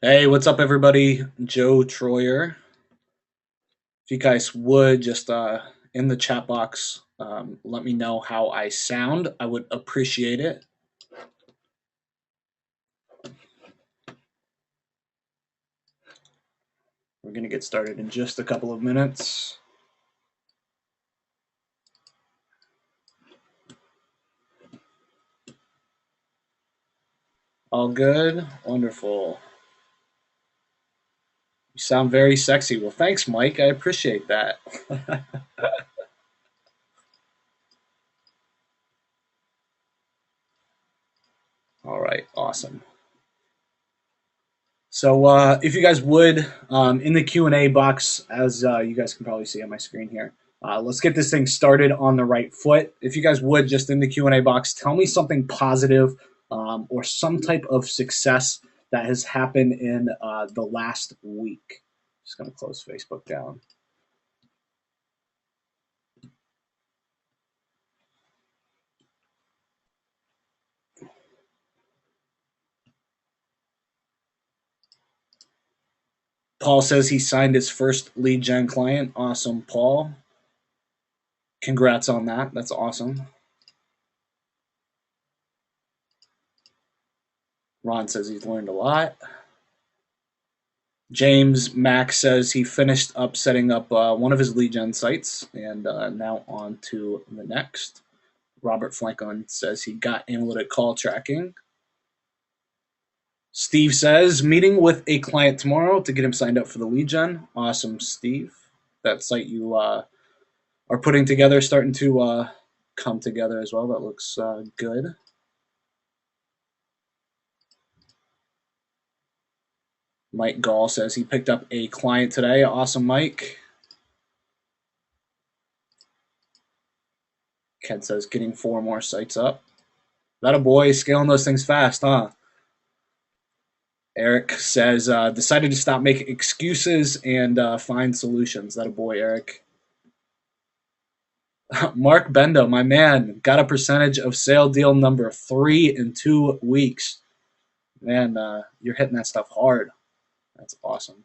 Hey, what's up, everybody? Joe Troyer. If you guys would just in the chat box, let me know how I sound. I would appreciate it. We're going to get started in just a couple of minutes. All good? Wonderful. You sound very sexy. Well, thanks, Mike. I appreciate that. All right, awesome. So if you guys would, in the Q&A box, as you guys can probably see on my screen here, let's get this thing started on the right foot. If you guys would, just in the Q&A box, tell me something positive or some type of success that has happened in the last week. Just going to close Facebook down. Paul says he signed his first lead gen client. Awesome, Paul. Congrats on that. That's awesome. Ron says he's learned a lot. James Max says he finished up setting up one of his lead gen sites and now on to the next. Robert Franklin says he got analytic call tracking. Steve says meeting with a client tomorrow to get him signed up for the lead gen. Awesome, Steve. That site you are putting together starting to come together as well. That looks good. Mike Gall says he picked up a client today. Awesome, Mike. Ken says getting 4 more sites up. That a boy, scaling those things fast, huh? Eric says decided to stop making excuses and find solutions. That a boy, Eric. Mark Bendo, my man, got a percentage of sale deal number 3 in 2 weeks. Man, you're hitting that stuff hard. That's awesome.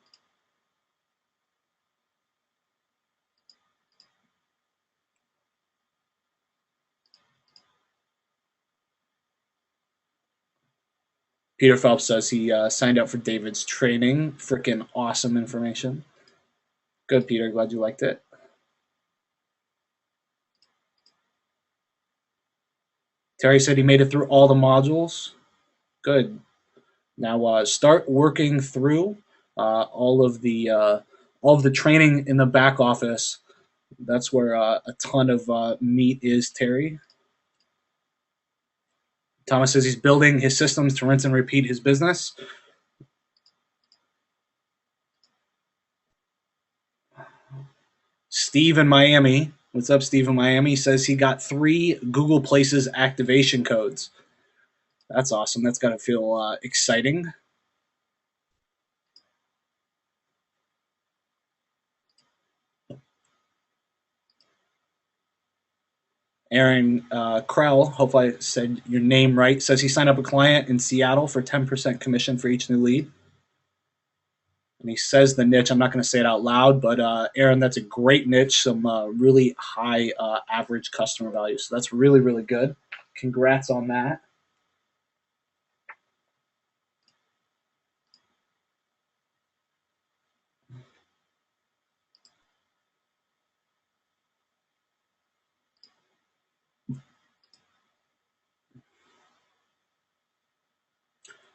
Peter Phelps says he signed up for David's training. Freaking awesome information. Good, Peter. Glad you liked it. Terry said he made it through all the modules. Good. Now start working through all of the training in the back office. That's where a ton of meat is, Terry. Thomas says he's building his systems to rinse and repeat his business. Steve in Miami, what's up, Steve in Miami, says he got 3 Google Places activation codes. That's awesome. That's got to feel exciting. Aaron Krell, hopefully I said your name right, says he signed up a client in Seattle for 10% commission for each new lead. And he says the niche. I'm not going to say it out loud, but Aaron, that's a great niche, some really high average customer value. So that's really, really good. Congrats on that.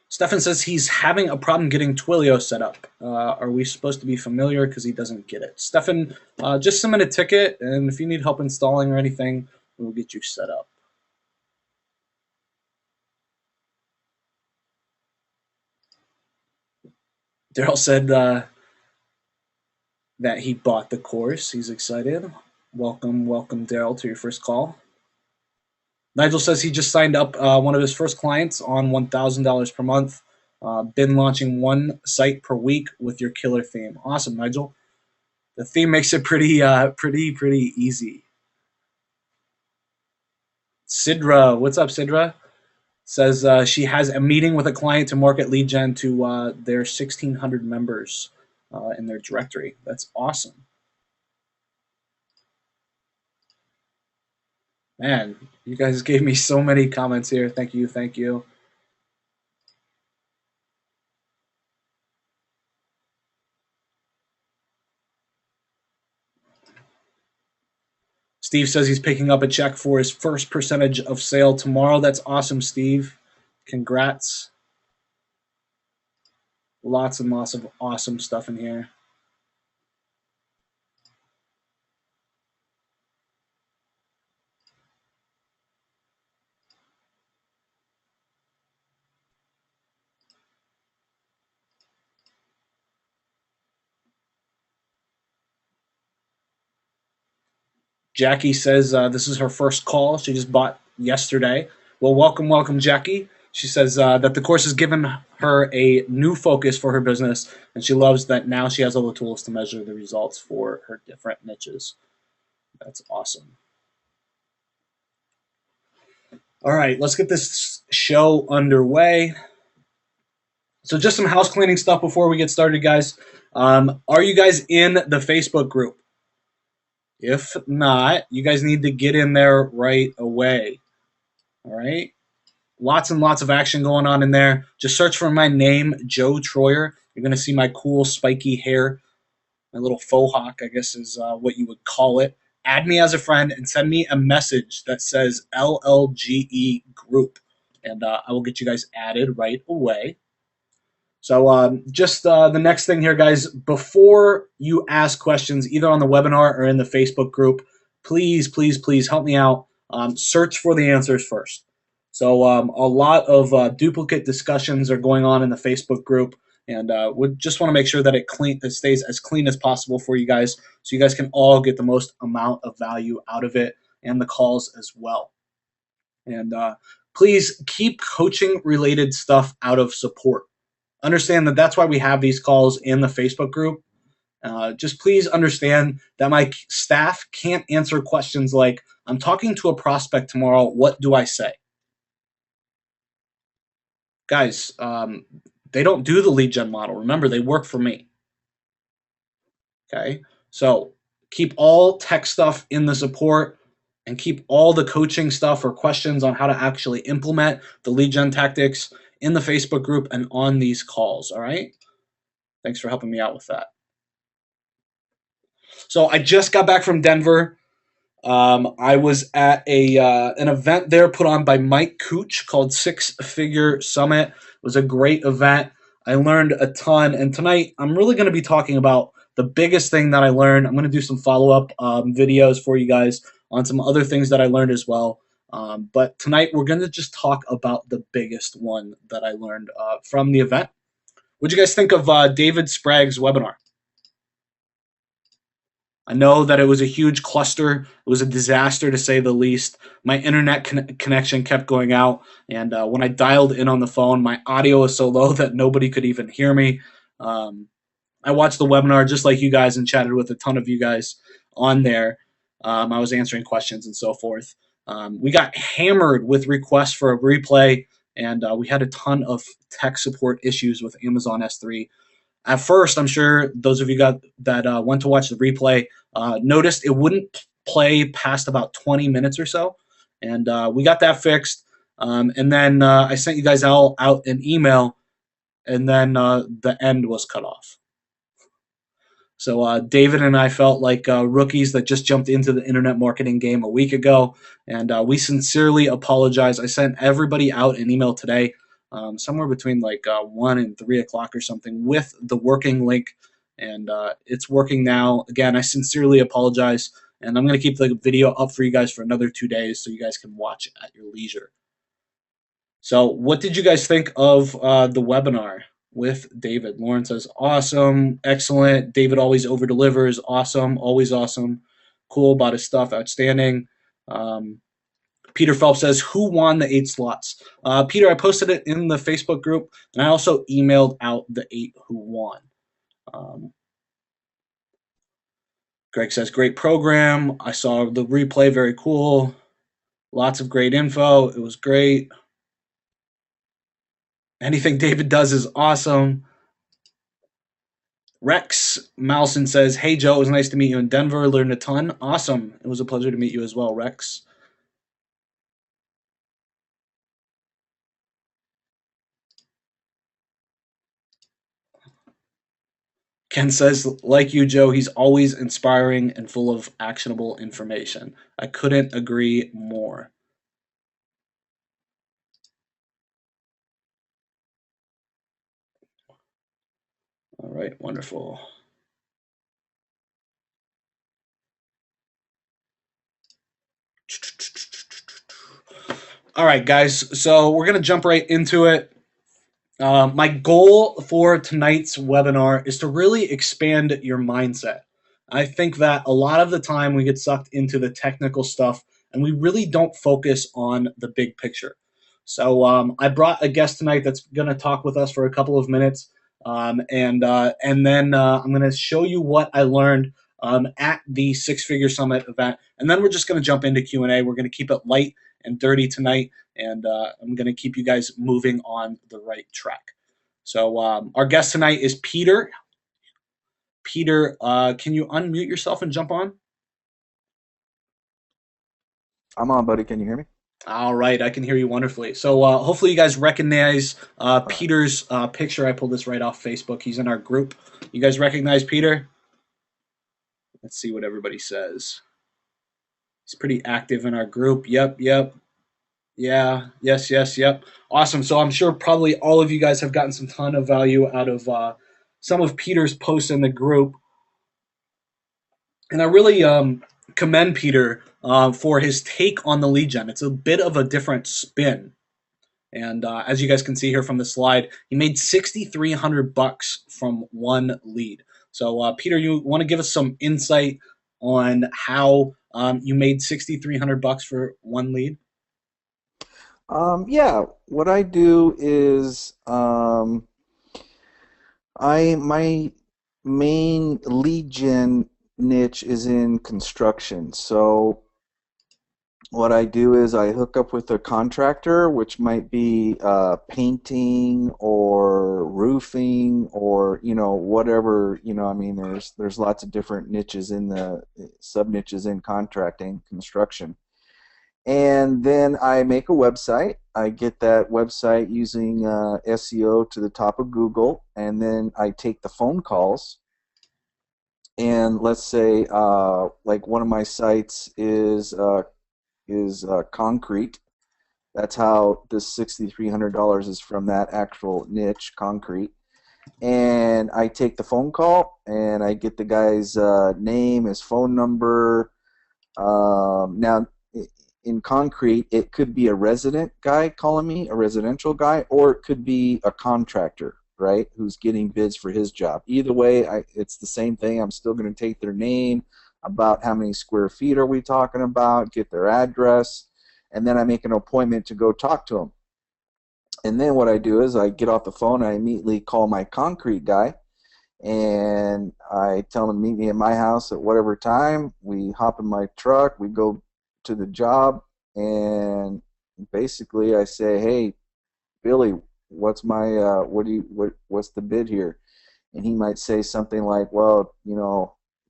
Stefan says he's having a problem getting Twilio set up. Are we supposed to be familiar because he doesn't get it? Stefan, just submit a ticket, and if you need help installing or anything, we'll get you set up. Daryl said that he bought the course. He's excited. Welcome, Daryl, to your first call. Nigel says he just signed up one of his first clients on $1,000 per month. Been launching 1 site per week with your killer theme. Awesome, Nigel. The theme makes it pretty easy. Sidra, what's up, Sidra? Says she has a meeting with a client to market lead gen to their 1,600 members in their directory. That's awesome. Man, you guys gave me so many comments here. Thank you, thank you. Steve says he's picking up a check for his first percentage of sale tomorrow. That's awesome, Steve. Congrats. Lots and lots of awesome stuff in here. Jackie says this is her first call. She just bought yesterday. Well, welcome, welcome, Jackie. She says that the course has given her a new focus for her business, and she loves that now she has all the tools to measure the results for her different niches. That's awesome. All right, let's get this show underway. So, just some house cleaning stuff before we get started, guys. Are you guys in the Facebook group? If not, you guys need to get in there right away. All right. Lots and lots of action going on in there. Just search for my name, Joe Troyer. You're going to see my cool spiky hair, my little faux hawk, I guess is what you would call it. Add me as a friend and send me a message that says LLGE group, and I will get you guys added right away. So just the next thing here, guys, before you ask questions either on the webinar or in the Facebook group, please, please, please help me out. Search for the answers first. So a lot of duplicate discussions are going on in the Facebook group, and we just want to make sure that it stays as clean as possible for you guys, so you guys can all get the most amount of value out of it and the calls as well. And please keep coaching related stuff out of support. Understand that that's why we have these calls in the Facebook group. Just please understand that my staff can't answer questions like, I'm talking to a prospect tomorrow, what do I say? Guys, they don't do the lead gen model. Remember, they work for me. Okay, so keep all tech stuff in the support and keep all the coaching stuff or questions on how to actually implement the lead gen tactics in the Facebook group and on these calls. All right. Thanks for helping me out with that. So I just got back from Denver. I was at an event there put on by Mike Cooch called Six Figure Summit. It was a great event. I learned a ton, and tonight I'm really going to be talking about the biggest thing that I learned. I'm going to do some follow-up videos for you guys on some other things that I learned as well. But tonight we're going to just talk about the biggest one that I learned from the event. What do you guys think of David Sprague's webinar? I know that it was a huge cluster. It was a disaster to say the least. My internet connection kept going out, and when I dialed in on the phone, my audio was so low that nobody could even hear me. I watched the webinar just like you guys and chatted with a ton of you guys on there. I was answering questions and so forth. We got hammered with requests for a replay, and we had a ton of tech support issues with Amazon S3. At first, I'm sure those of you that went to watch the replay noticed it wouldn't play past about 20 minutes or so, and we got that fixed. And then I sent you guys all out an email, and then the end was cut off. So David and I felt like rookies that just jumped into the internet marketing game a week ago, and we sincerely apologize. I sent everybody out an email today, somewhere between like 1 and 3 o'clock or something, with the working link, and it's working now. Again, I sincerely apologize, and I'm going to keep the video up for you guys for another 2 days so you guys can watch at your leisure. So what did you guys think of the webinar with David? Lauren says, awesome, excellent. David always over-delivers. Awesome, always awesome. Cool about his stuff, outstanding. Peter Phelps says, who won the 8 slots? Peter, I posted it in the Facebook group, and I also emailed out the 8 who won. Greg says, great program. I saw the replay, very cool. Lots of great info. It was great. Anything David does is awesome. Rex Malson says, "Hey Joe, it was nice to meet you in Denver. Learned a ton. Awesome. It was a pleasure to meet you as well, Rex." Ken says, "Like you, Joe, he's always inspiring and full of actionable information. I couldn't agree more." All right, wonderful. All right, guys. So we're gonna jump right into it. My goal for tonight's webinar is to really expand your mindset. I think that a lot of the time we get sucked into the technical stuff and we really don't focus on the big picture. So I brought a guest tonight that's going to talk with us for a couple of minutes, and then I'm going to show you what I learned at the Six Figure Summit event, and then we're just going to jump into Q&A. We're going to keep it light and dirty tonight, and I'm going to keep you guys moving on the right track. So our guest tonight is Peter. Peter, can you unmute yourself and jump on? I'm on, buddy. Can you hear me? All right, I can hear you wonderfully. So hopefully you guys recognize All right. Peter's picture. I pulled this right off Facebook. He's in our group. You guys recognize Peter? Let's see what everybody says. He's pretty active in our group. Yep, yep. Yeah, yes, yes, yep. Awesome. So I'm sure probably all of you guys have gotten some ton of value out of some of Peter's posts in the group. And I really commend Peter for his take on the lead gen. It's a bit of a different spin. And as you guys can see here from the slide, he made $6,300 from one lead. So, Peter, you want to give us some insight on how you made $6,300 for one lead? Yeah, what I do is I my main lead gen niche is in construction. So what I do is I hook up with a contractor, which might be painting or roofing or whatever. I mean, there's lots of different niches in the sub niches in contracting construction. And then I make a website. I get that website using SEO to the top of Google, and then I take the phone calls. And let's say, like one of my sites is concrete. That's how this $6,300 is from that actual niche, concrete. And I take the phone call, and I get the guy's name, his phone number. Now, in concrete, it could be a resident guy calling me, a residential guy, or it could be a contractor, right, who's getting bids for his job. Either way, it's the same thing. I'm still going to take their name, about how many square feet are we talking about, get their address, and then I make an appointment to go talk to them. And then what I do is I get off the phone, I immediately call my concrete guy, and I tell him to meet me at my house at whatever time. We hop in my truck, we go to the job, and basically I say, "Hey, Billy, what's my what's the bid here?" And he might say something like, "Well,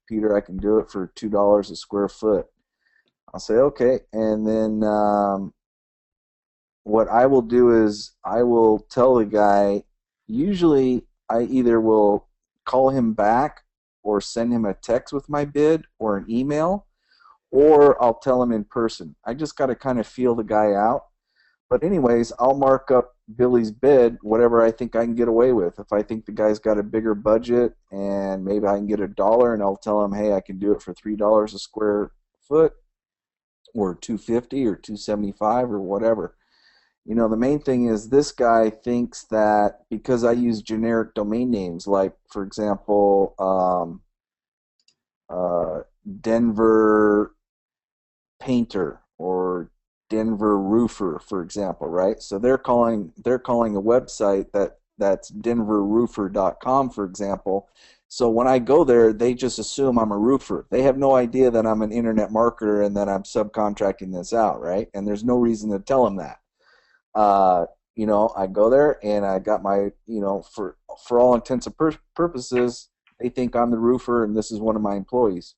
Peter, I can do it for $2 a square foot." I'll say, "Okay," and then what I will do is I will tell the guy. Usually, I either will call him back or send him a text with my bid or an email, or I'll tell him in person. I just got to kind of feel the guy out. But anyways, I'll mark up Billy's bid, whatever I think I can get away with. If I think the guy's got a bigger budget and maybe I can get $1, and I'll tell him, hey, I can do it for $3 a square foot, or 250 or 275 or whatever. The main thing is this guy thinks that because I use generic domain names, like for example, Denver painter or Denver roofer, for example, right? So they're calling a website that's denverroofer.com, for example. So when I go there, they just assume I'm a roofer. They have no idea that I'm an internet marketer and that I'm subcontracting this out, right? And there's no reason to tell them that. I go there and I got my, for all intents and purposes, they think I'm the roofer and this is one of my employees.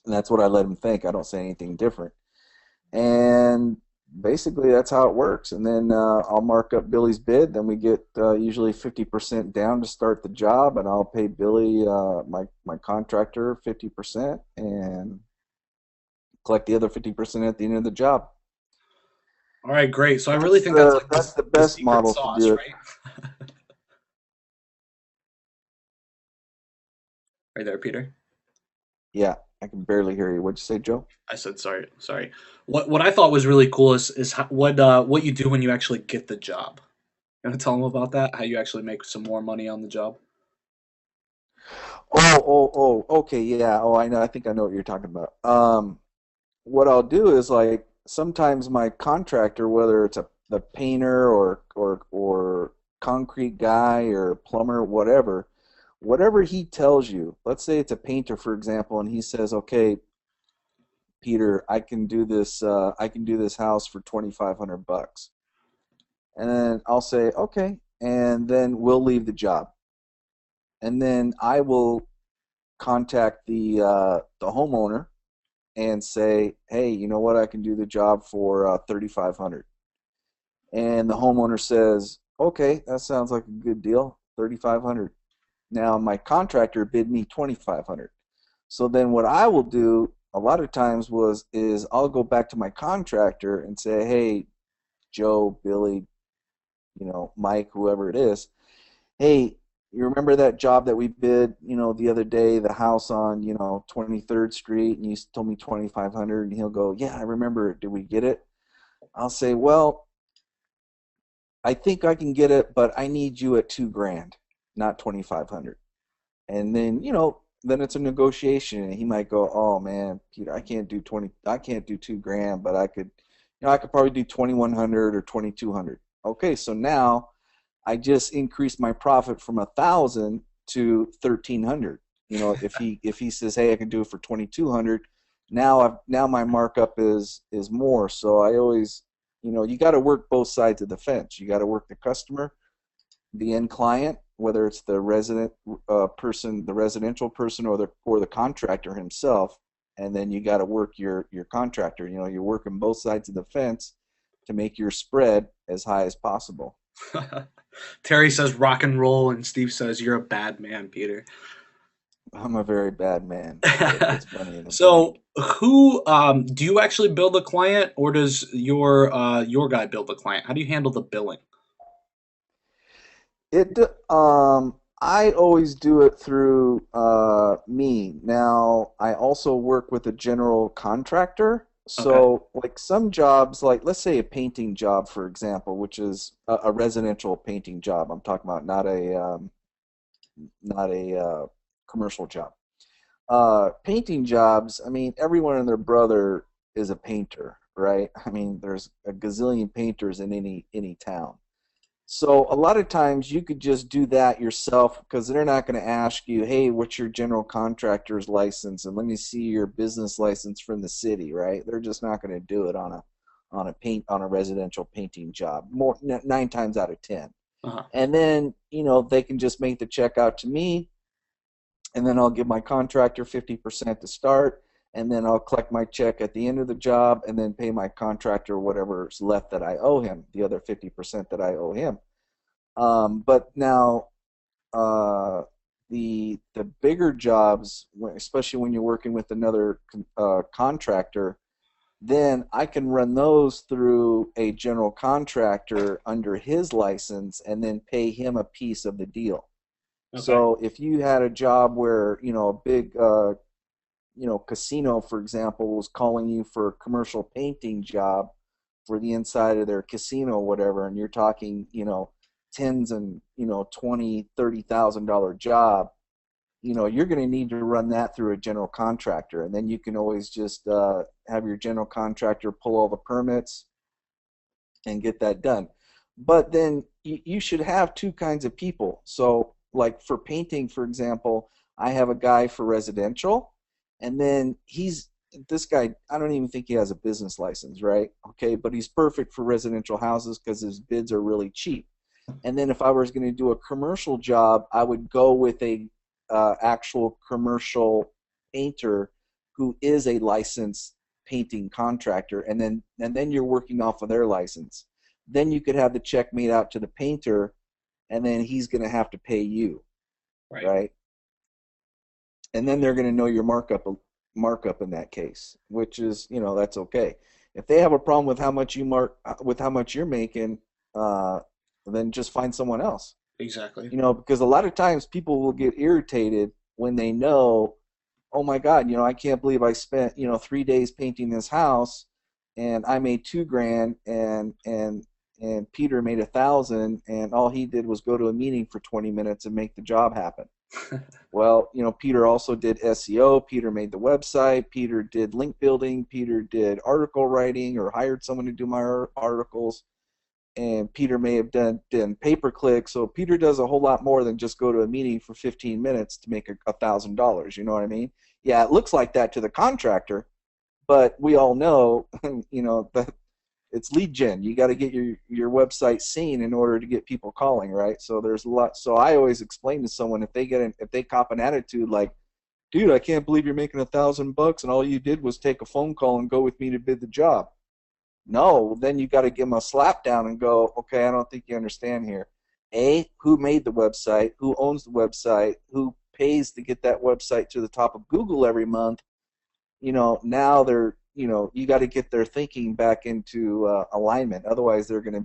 And that's what I let them think. I don't say anything different. And basically that's how it works. And then I'll mark up Billy's bid. Then we get usually 50% down to start the job, and I'll pay Billy, my contractor, 50% and collect the other 50% at the end of the job. All right, great. So I really That's think that's the like that's the the best secret model to sauce, do it. right? Right there, Peter. Yeah, I can barely hear you. What'd you say, Joe? I said sorry, sorry. What I thought was really cool is what you do when you actually get the job. You want to tell them about that? How you actually make some more money on the job? Okay, yeah. Oh, I know. I think I know what you're talking about. What I'll do is like sometimes my contractor, whether it's the painter or concrete guy or plumber, whatever he tells you. Let's say it's a painter, for example, and he says, "Okay, Peter, I can do this. I can do this house for $2,500." And then I'll say, "Okay," and then we'll leave the job, and then I will contact the homeowner and say, "Hey, you know what? I can do the job for 3,500." And the homeowner says, "Okay, that sounds like a good deal, 3,500." Now my contractor bid me 2,500. So then what I will do a lot of times is I'll go back to my contractor and say, "Hey, Joe, Billy, Mike, whoever it is, hey, you remember that job that we bid, the other day, the house on, 23rd Street, and you told me 2,500?" And he'll go, "Yeah, I remember it. Did we get it?" I'll say, "Well, I think I can get it, but I need you at 2 grand, not 2,500." And then, then it's a negotiation, and he might go, "Oh man, Peter, I can't do 2 grand, but I could probably do 2,100 or 2,200." Okay, so now I just increased my profit from 1,000 to 1,300. If he says, "Hey, I can do it for 2,200," now my markup is more. So I always, you got to work both sides of the fence. You got to work the customer, the end client, whether it's the resident person, the residential person, or the contractor himself, and then you got to work your contractor. You're working both sides of the fence to make your spread as high as possible. Terry says rock and roll, and Steve says you're a bad man, Peter. I'm a very bad man, but it puts money in the So, bank. who do you actually build the client, or does your guy build the client? How do you handle the billing? It I always do it through me. Now, I also work with a general contractor. Okay. So, like some jobs, like let's say a painting job, for example, which is a residential painting job. I'm talking about not a commercial job. Painting jobs, I mean, everyone and their brother is a painter, right? I mean, there's a gazillion painters in any town. So a lot of times you could just do that yourself because they're not going to ask you, "Hey, what's your general contractor's license? And let me see your business license from the city," right? They're just not going to do it on a residential painting job. 9 times out of 10. Uh-huh. And then they can just make the check out to me, and then I'll give my contractor 50% to start, and then I'll collect my check at the end of the job, and then pay my contractor whatever's left that I owe him, the other 50% that I owe him. But now, uh, the bigger jobs, especially when you're working with another contractor, then I can run those through a general contractor under his license, and then pay him a piece of the deal. Okay. So if you had a job where a big casino, for example, was calling you for a commercial painting job for the inside of their casino or whatever, and you're talking, tens and, 20, $30,000 job, you're going to need to run that through a general contractor. And then you can always just have your general contractor pull all the permits and get that done. But then you should have two kinds of people. So, like for painting, for example, I have a guy for residential, and then this guy, I don't even think he has a business license, right? Okay, but he's perfect for residential houses because his bids are really cheap. And then if I was going to do a commercial job, I would go with a actual commercial painter who is a licensed painting contractor, and then you're working off of their license. Then you could have the check made out to the painter, and then he's going to have to pay you, Right. right? And then they're going to know your markup in that case, which is, that's okay. If they have a problem with how much you mark with how much you're making, uh, then just find someone else. Exactly. Because a lot of times people will get irritated when they know, oh my God, I can't believe I spent 3 days painting this house, and I made 2 grand, and Peter made 1,000, and all he did was go to a meeting for 20 minutes and make the job happen. Well, Peter also did SEO. Peter made the website. Peter did link building. Peter did article writing or hired someone to do my articles. And Peter may have done pay-per-click. So Peter does a whole lot more than just go to a meeting for 15 minutes to make $1,000. You know what I mean? Yeah, it looks like that to the contractor, but we all know, that it's lead gen. You got to get your website seen in order to get people calling, right? So there's a lot. So I always explain to someone, if they cop an attitude like, dude, I can't believe you're making $1,000 and all you did was take a phone call and go with me to bid the job. No, then you got to give them a slap down and go, okay, I don't think you understand here. Who made the website? Who owns the website? Who pays to get that website to the top of Google every month? Now you got to get their thinking back into alignment. Otherwise, they're going to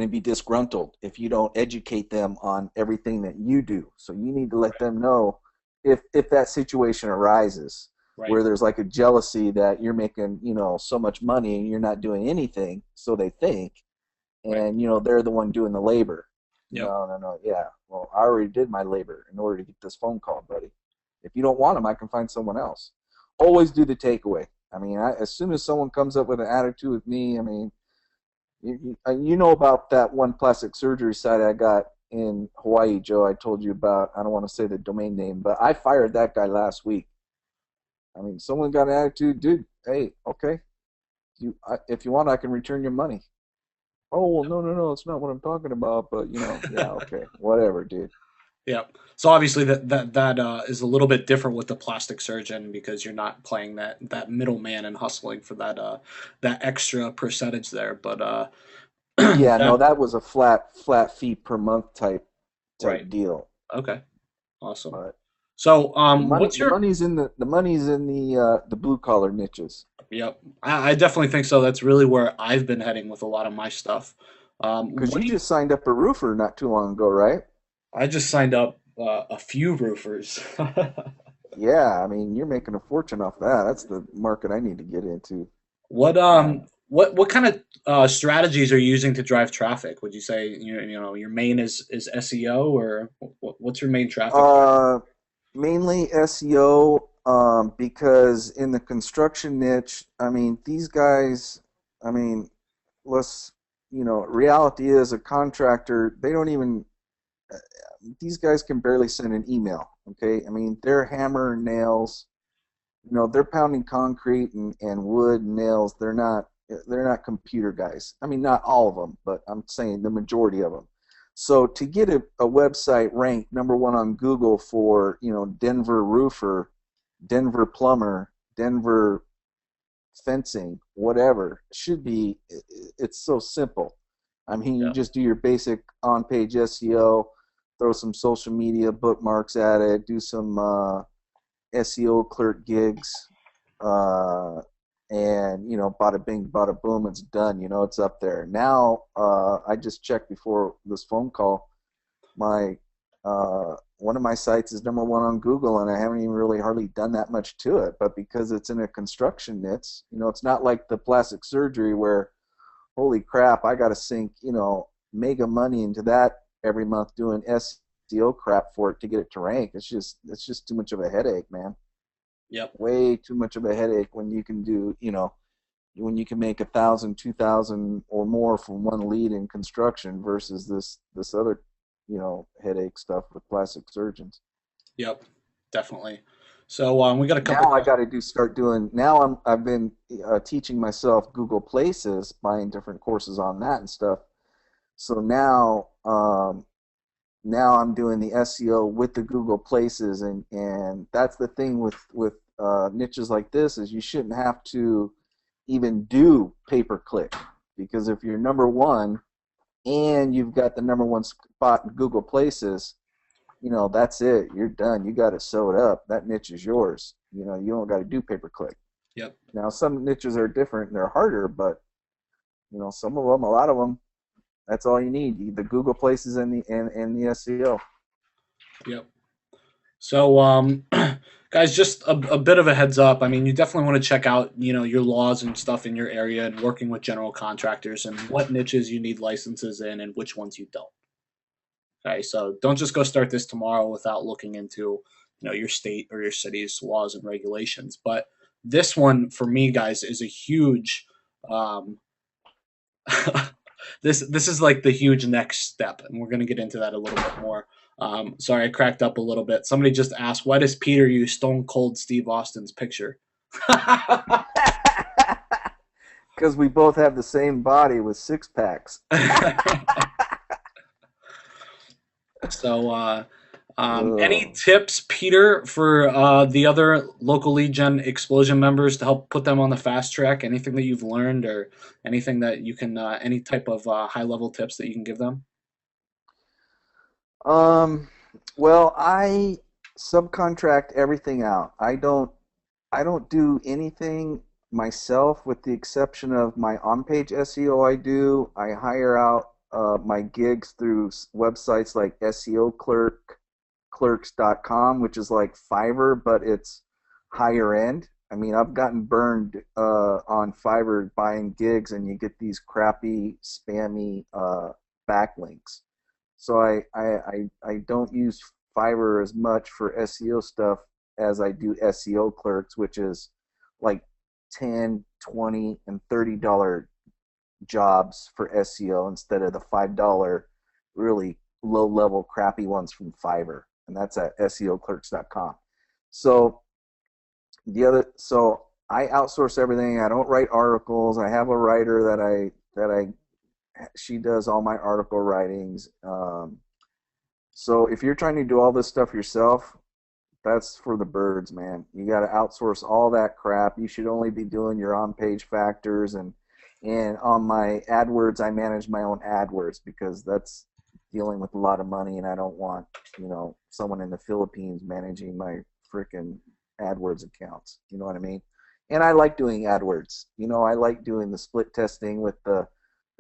be disgruntled if you don't educate them on everything that you do. So you need to let Right. them know if that situation arises Right. where there's like a jealousy that you're making, so much money and you're not doing anything, so they think, Right. and they're the one doing the labor. Yep. No, no, no. Yeah. Well, I already did my labor in order to get this phone call, buddy. If you don't want them, I can find someone else. Always do the takeaway. I mean, as soon as someone comes up with an attitude with me, I mean, you know about that one plastic surgery site I got in Hawaii, Joe. I told you about. I don't want to say the domain name, but I fired that guy last week. I mean, someone got an attitude, dude. Hey, okay, if you want, I can return your money. Oh well, no, no, no, it's not what I'm talking about. But yeah, okay, whatever, dude. Yep. So obviously that is a little bit different with the plastic surgeon because you're not playing that middleman and hustling for that extra percentage there. But Yeah, no, that that was a flat fee per month type right. deal. Okay. Awesome. But So the money what's the your money's in the blue collar niches. yep. I definitely think so. That's really where I've been heading with a lot of my stuff. Because What you do you just signed up a roofer not too long ago, right? I just signed up a few roofers. Yeah, I mean, you're making a fortune off that. That's the market I need to get into. Uh, What kind of strategies are you using to drive traffic? Would you say your main is SEO or what's your main traffic strategy? uh, Mainly SEO, because in the construction niche, I mean, these guys, I mean, let's, reality is a contractor, they don't even, these guys can barely send an email, okay? I mean, they're hammer and nails, they're pounding concrete and wood and nails. They're not computer guys. I mean, not all of them, but I'm saying the majority of them. So to get a website ranked number one on Google for Denver roofer, Denver plumber, Denver fencing, whatever, should be, it's so simple. I mean, you Yeah, just do your basic on-page SEO, throw some social media bookmarks at it, do some SEO clerk gigs, uh, and bada bing, bada boom, it's done. It's up there now. I just checked before this phone call. My One of my sites is number one on Google, and I haven't even really hardly done that much to it. But because it's in a construction niche, it's not like the plastic surgery where, holy crap, I got to sink mega money into that every month doing SEO crap for it to get it to rank. It's just too much of a headache, man. yep, Way too much of a headache when you can when you can make 1,000, 2,000 or more from one lead in construction versus this other headache stuff with plastic surgeons. yep, definitely. So we got a couple Now I got questions. to do start doing. Now I've been teaching myself Google Places, buying different courses on that and stuff. So now I'm doing the SEO with the Google Places, and that's the thing with niches like this is you shouldn't have to even do pay per click, because if you're number one and you've got the number one spot in Google Places, that's it. You're done. You got to sew it up. That niche is yours. You don't got to do pay per click. Yep. Now some niches are different and they're harder, but some of them, a lot of them, that's all you need. The Google Places and the SEO. Yep. So, guys, just a bit of a heads up. I mean, you definitely want to check out, your laws and stuff in your area and working with general contractors and what niches you need licenses in and which ones you don't. Okay, so don't just go start this tomorrow without looking into, your state or your city's laws and regulations. But this one for me, guys, is a huge. Um, this is like the huge next step, and we're going to get into that a little bit more. Sorry, I cracked up a little bit. Somebody just asked, why does Peter use Stone Cold Steve Austin's picture? Because we both have the same body with six packs. So, any Oh. tips, Peter, for the other local lead gen explosion members to help put them on the fast track? Anything that you've learned, or anything that you can, any type of high level tips that you can give them? Um, well, I subcontract everything out. I don't do anything myself with the exception of my on-page SEO I do. I hire out my gigs through websites like SEO clerks.com, which is like Fiverr, but it's higher end. I mean, I've gotten burned on Fiverr buying gigs, and you get these crappy, spammy backlinks. So I don't use Fiverr as much for SEO stuff as I do SEO clerks, which is like 10, 20, and $30 jobs for SEO instead of the $5 really low level crappy ones from Fiverr. And that's at SEOclerks.com. So so I outsource everything. I don't write articles. I have a writer that I she does all my article writings. So if you're trying to do all this stuff yourself, that's for the birds, man. You got to outsource all that crap. You should only be doing your on-page factors, and on my AdWords, I manage my own AdWords because that's dealing with a lot of money, and I don't want someone in the Philippines managing my freaking AdWords accounts. You know what I mean? And I like doing AdWords. I like doing the split testing with the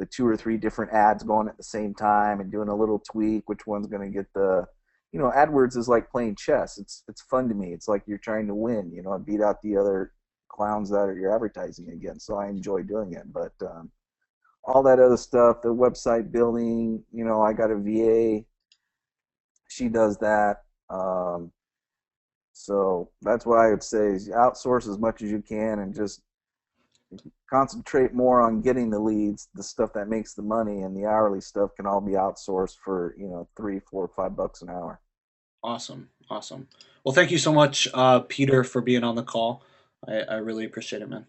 two or three different ads going at the same time and doing a little tweak, which one's going to get the AdWords is like playing chess. It's fun to me. It's like you're trying to win, and beat out the other clowns that are you're advertising against. So I enjoy doing it. But all that other stuff, the website building, I got a VA. She does that. So that's what I would say is outsource as much as you can and just concentrate more on getting the leads, the stuff that makes the money, and the hourly stuff can all be outsourced for $3, 4, $5 an hour. Awesome, awesome. Well, thank you so much, Peter, for being on the call. I really appreciate it, man.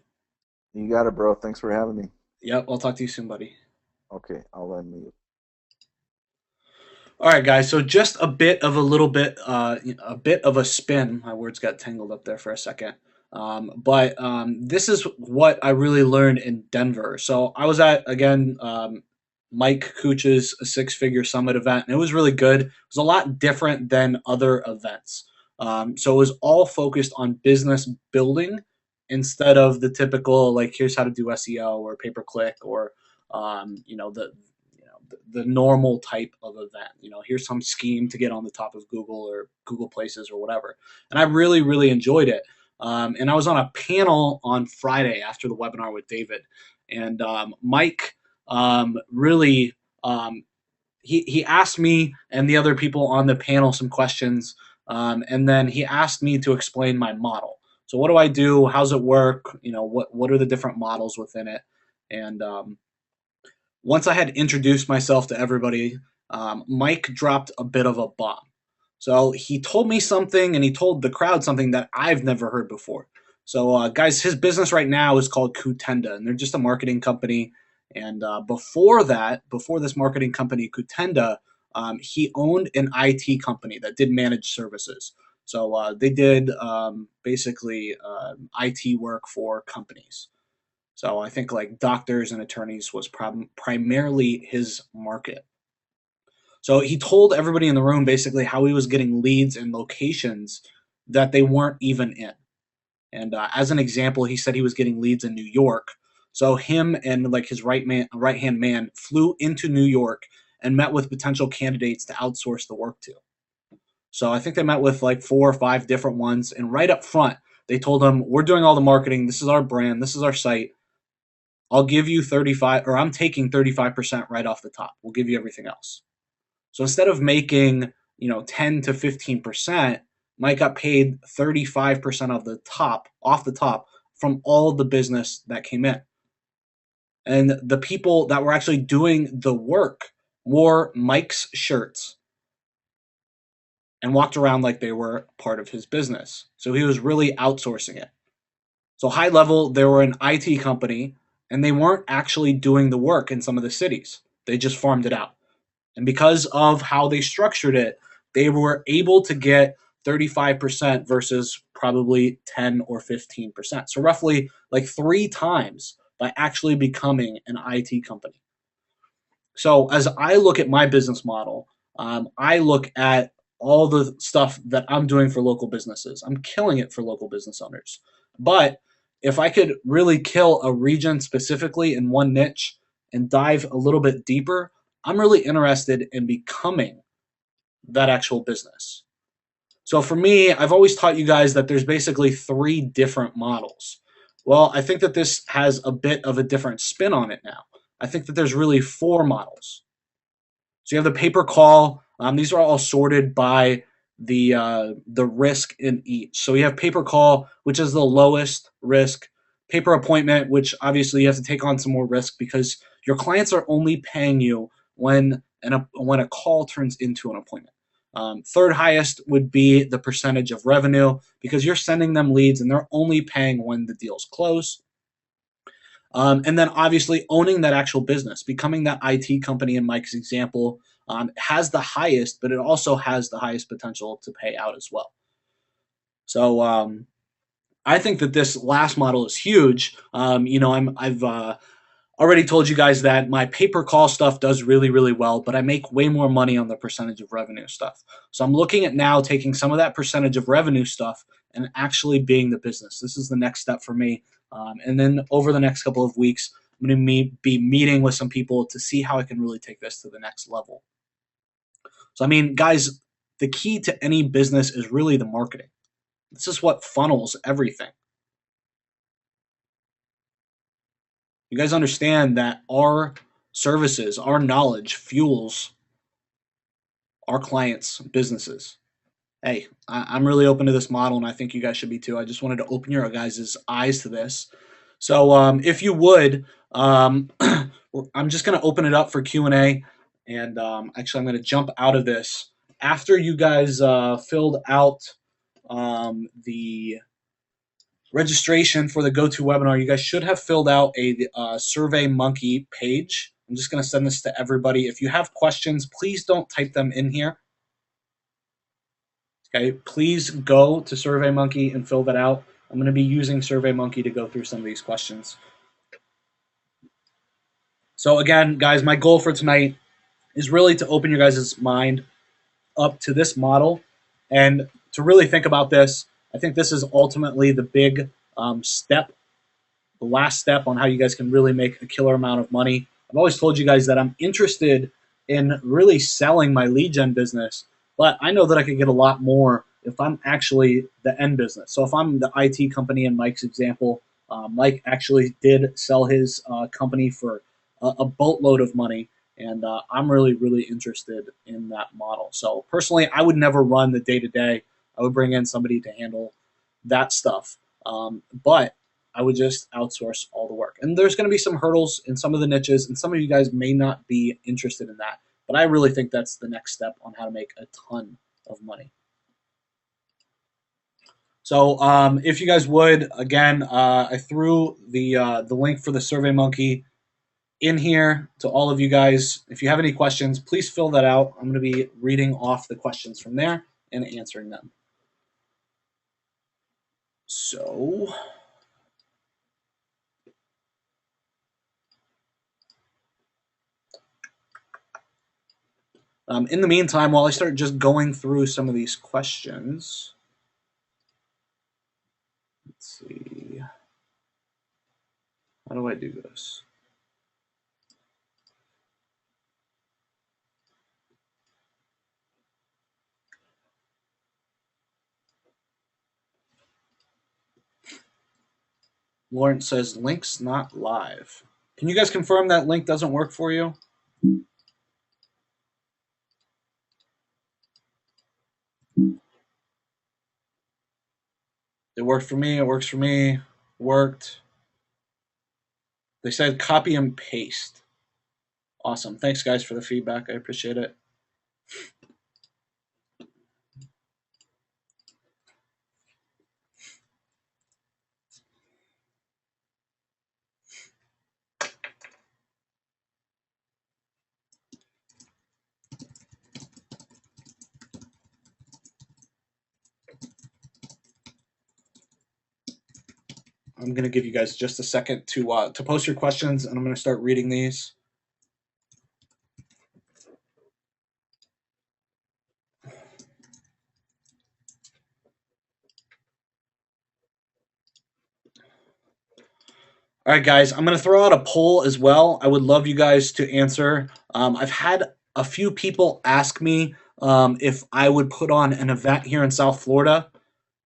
You got it, bro. Thanks for having me. Yep, I'll talk to you soon, buddy. Okay, I'll end you. All right, guys. So just a bit of a spin. My words got tangled up there for a second. But this is what I really learned in Denver. So I was at again Mike Cooch's Six Figure Summit event, and it was really good. It was a lot different than other events. So it was all focused on business building instead of the typical like here's how to do SEO or pay per click or the normal type of event. Here's some scheme to get on the top of Google or Google Places or whatever. And I really, really enjoyed it. And I was on a panel on Friday after the webinar with David, and Mike really he asked me and the other people on the panel some questions, and then he asked me to explain my model. So what do I do? How's it work? What are the different models within it? And once I had introduced myself to everybody, Mike dropped a bit of a bomb. So he told me something, and he told the crowd something that I've never heard before. So, guys, his business right now is called Kutenda, and they're just a marketing company. And before that, before this marketing company, Kutenda, he owned an IT company that did managed services. So they did basically IT work for companies. So I think like doctors and attorneys was primarily his market. So he told everybody in the room basically how he was getting leads and locations that they weren't even in. And as an example, he said he was getting leads in New York. So him and like his right hand man flew into New York and met with potential candidates to outsource the work to. So I think they met with like 4 or 5 different ones, and right up front, they told him, "We're doing all the marketing. This is our brand. This is our site. I'll give you 35, or I'm taking 35% right off the top. We'll give you everything else." So instead of making, 10 to 15%, Mike got paid 35% of the top, off the top, from all the business that came in. And the people that were actually doing the work wore Mike's shirts and walked around like they were part of his business. So he was really outsourcing it. So high level, they were an IT company and they weren't actually doing the work in some of the cities. They just farmed it out. And because of how they structured it, they were able to get 35% versus probably 10 or 15%. So roughly like 3 times by actually becoming an IT company. So as I look at my business model, I look at all the stuff that I'm doing for local businesses. I'm killing it for local business owners. But if I could really kill a region specifically in one niche and dive a little bit deeper, I'm really interested in becoming that actual business. So for me, I've always taught you guys that there's basically 3 different models. Well, I think that this has a bit of a different spin on it now. I think that there's really 4 models. So you have the paper call. These are all sorted by the risk in each. So you have paper call, which is the lowest risk. Paper appointment, which obviously you have to take on some more risk because your clients are only paying you when a call turns into an appointment. Third highest would be the percentage of revenue because you're sending them leads and they're only paying when the deals close. And then obviously owning that actual business, becoming that IT company in Mike's example, has the highest, but it also has the highest potential to pay out as well. So I think that this last model is huge. I've already told you guys that my pay per call stuff does really, really well, but I make way more money on the percentage of revenue stuff. So I'm looking at now taking some of that percentage of revenue stuff and actually being the business. This is the next step for me. And then over the next couple of weeks, I'm going to be meeting with some people to see how I can really take this to the next level. So, I mean, guys, the key to any business is really the marketing. This is what funnels everything. You guys understand that our services, our knowledge fuels our clients' businesses. Hey, I'm really open to this model, and I think you guys should be too. I just wanted to open your guys' eyes to this. So, if you would, I'm just going to open it up for Q&A, and actually, I'm going to jump out of this after you guys filled out the registration for the GoToWebinar. You guys should have filled out a SurveyMonkey page. I'm just going to send this to everybody. If you have questions, please don't type them in here. Okay, please go to SurveyMonkey and fill that out. I'm going to be using SurveyMonkey to go through some of these questions. So again, guys, my goal for tonight is really to open your guys' mind up to this model and to really think about this. I think this is ultimately the big step, the last step on how you guys can really make a killer amount of money. I've always told you guys that I'm interested in really selling my lead gen business, but I know that I could get a lot more if I'm actually the end business. So if I'm the IT company in Mike's example, Mike actually did sell his company for a boatload of money, and I'm really, really interested in that model. So personally, I would never run the day-to-day. I would bring in somebody to handle that stuff. But I would just outsource all the work. And there's going to be some hurdles in some of the niches, and some of you guys may not be interested in that. But I really think that's the next step on how to make a ton of money. So if you guys would, again, I threw the link for the SurveyMonkey in here to all of you guys. If you have any questions, please fill that out. I'm going to be reading off the questions from there and answering them. So in the meantime, while I start just going through some of these questions, let's see, how do I do this? Lawrence says link's not live. Can you guys confirm that link doesn't work for you? It worked for me. It works for me. Worked. They said copy and paste. Awesome. Thanks, guys, for the feedback. I appreciate it. I'm going to give you guys just a second to post your questions, and I'm going to start reading these. All right, guys, I'm going to throw out a poll as well. I would love you guys to answer. I've had a few people ask me if I would put on an event here in South Florida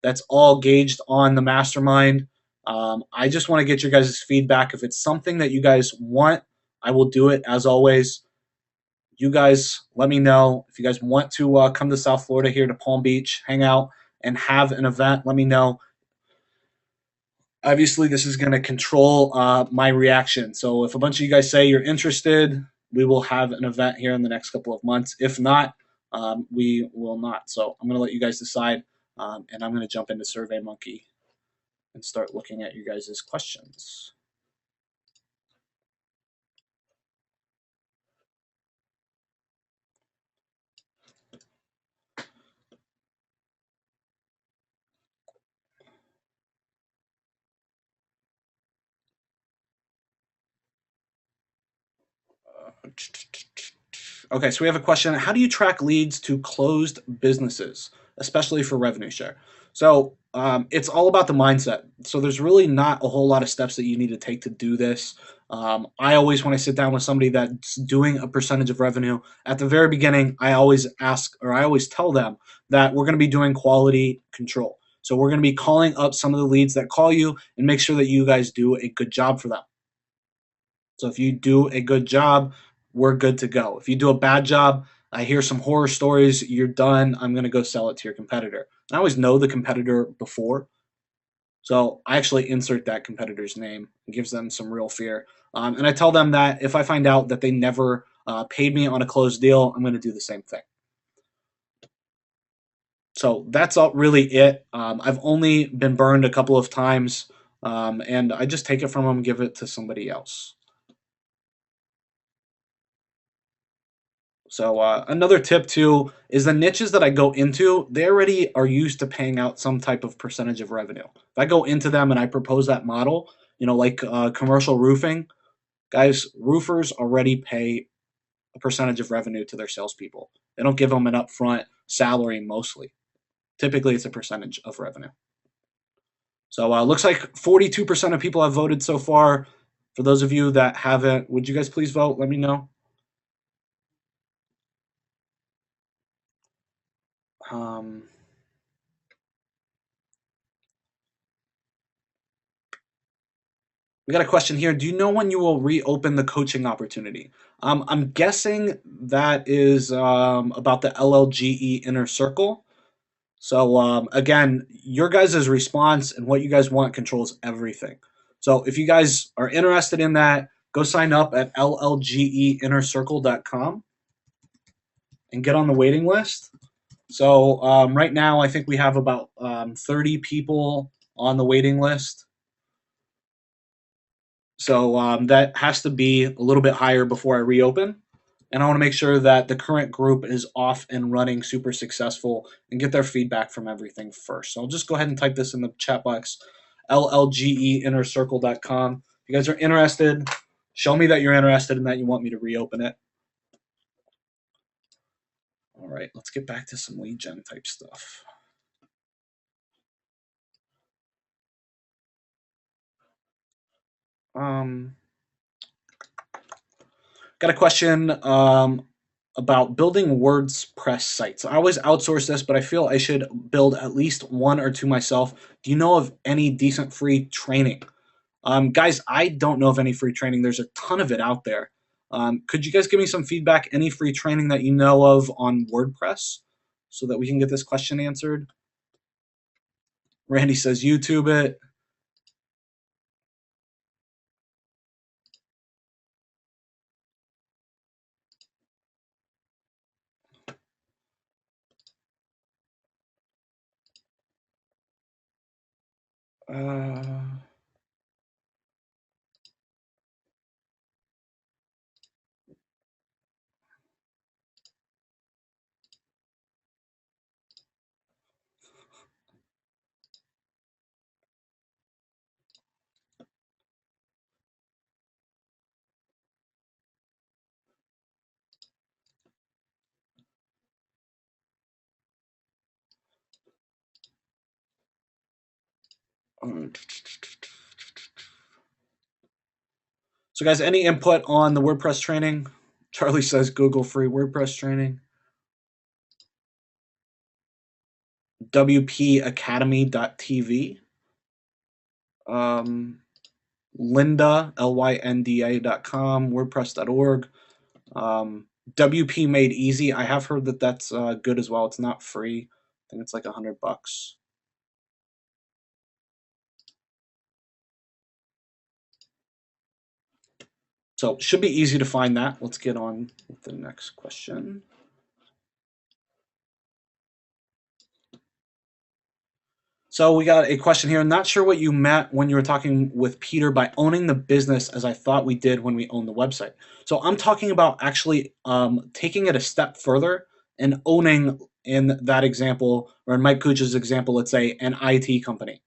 that's all gauged on the mastermind. I just want to get your guys' feedback. If it's something that you guys want, I will do it as always. You guys let me know. If you guys want to come to South Florida here to Palm Beach, hang out, and have an event, let me know. Obviously, this is going to control my reaction. So if a bunch of you guys say you're interested, we will have an event here in the next couple of months. If not, we will not. So I'm going to let you guys decide, and I'm going to jump into SurveyMonkey and start looking at you guys' questions. Okay, so we have a question. How do you track leads to closed businesses, especially for revenue share? So it's all about the mindset. So there's really not a whole lot of steps that you need to take to do this. I always, when I sit down with somebody that's doing a percentage of revenue, at the very beginning, I always ask, or I always tell them that we're going to be doing quality control. So we're going to be calling up some of the leads that call you and make sure that you guys do a good job for them. So if you do a good job, we're good to go. If you do a bad job, I hear some horror stories, you're done. I'm going to go sell it to your competitor. I always know the competitor before. So I actually insert that competitor's name. It gives them some real fear. And I tell them that if I find out that they never paid me on a closed deal, I'm going to do the same thing. So that's all really it. I've only been burned a couple of times, and I just take it from them, give it to somebody else. So another tip too is the niches that I go into, they already are used to paying out some type of percentage of revenue. If I go into them and I propose that model, like commercial roofing, guys, roofers already pay a percentage of revenue to their salespeople. They don't give them an upfront salary mostly. Typically, it's a percentage of revenue. So looks like 42% of people have voted so far. For those of you that haven't, would you guys please vote? Let me know. We got a question here. Do you know when you will reopen the coaching opportunity? I'm guessing that is about the LLGE inner circle. So again, your guys' response and what you guys want controls everything. So if you guys are interested in that, go sign up at llgeinnercircle.com and get on the waiting list. So right now, I think we have about 30 people on the waiting list. So that has to be a little bit higher before I reopen. And I want to make sure that the current group is off and running super successful and get their feedback from everything first. So I'll just go ahead and type this in the chat box, llgeinnercircle.com. If you guys are interested, show me that you're interested and that you want me to reopen it. All right, let's get back to some lead gen type stuff. Um, Got a question about building WordPress sites. I always outsource this, but I feel I should build at least one or two myself. Do you know of any decent free training? Guys, I don't know of any free training. There's a ton of it out there. Could you guys give me some feedback? Any free training that you know of on WordPress so that we can get this question answered? Randy says YouTube it. Uh, so, guys, any input on the WordPress training? Charlie says Google free WordPress training. WPacademy.tv. Um, Lynda, LYNDA.com, WordPress.org. WP Made Easy. I have heard that that's good as well. It's not free. I think it's like $100. So should be easy to find that. Let's get on with the next question. So we got a question here. Not sure what you meant when you were talking with Peter by owning the business as I thought we did when we owned the website. So I'm talking about actually taking it a step further and owning, in that example, or in Mike Kuch's example, let's say an IT company.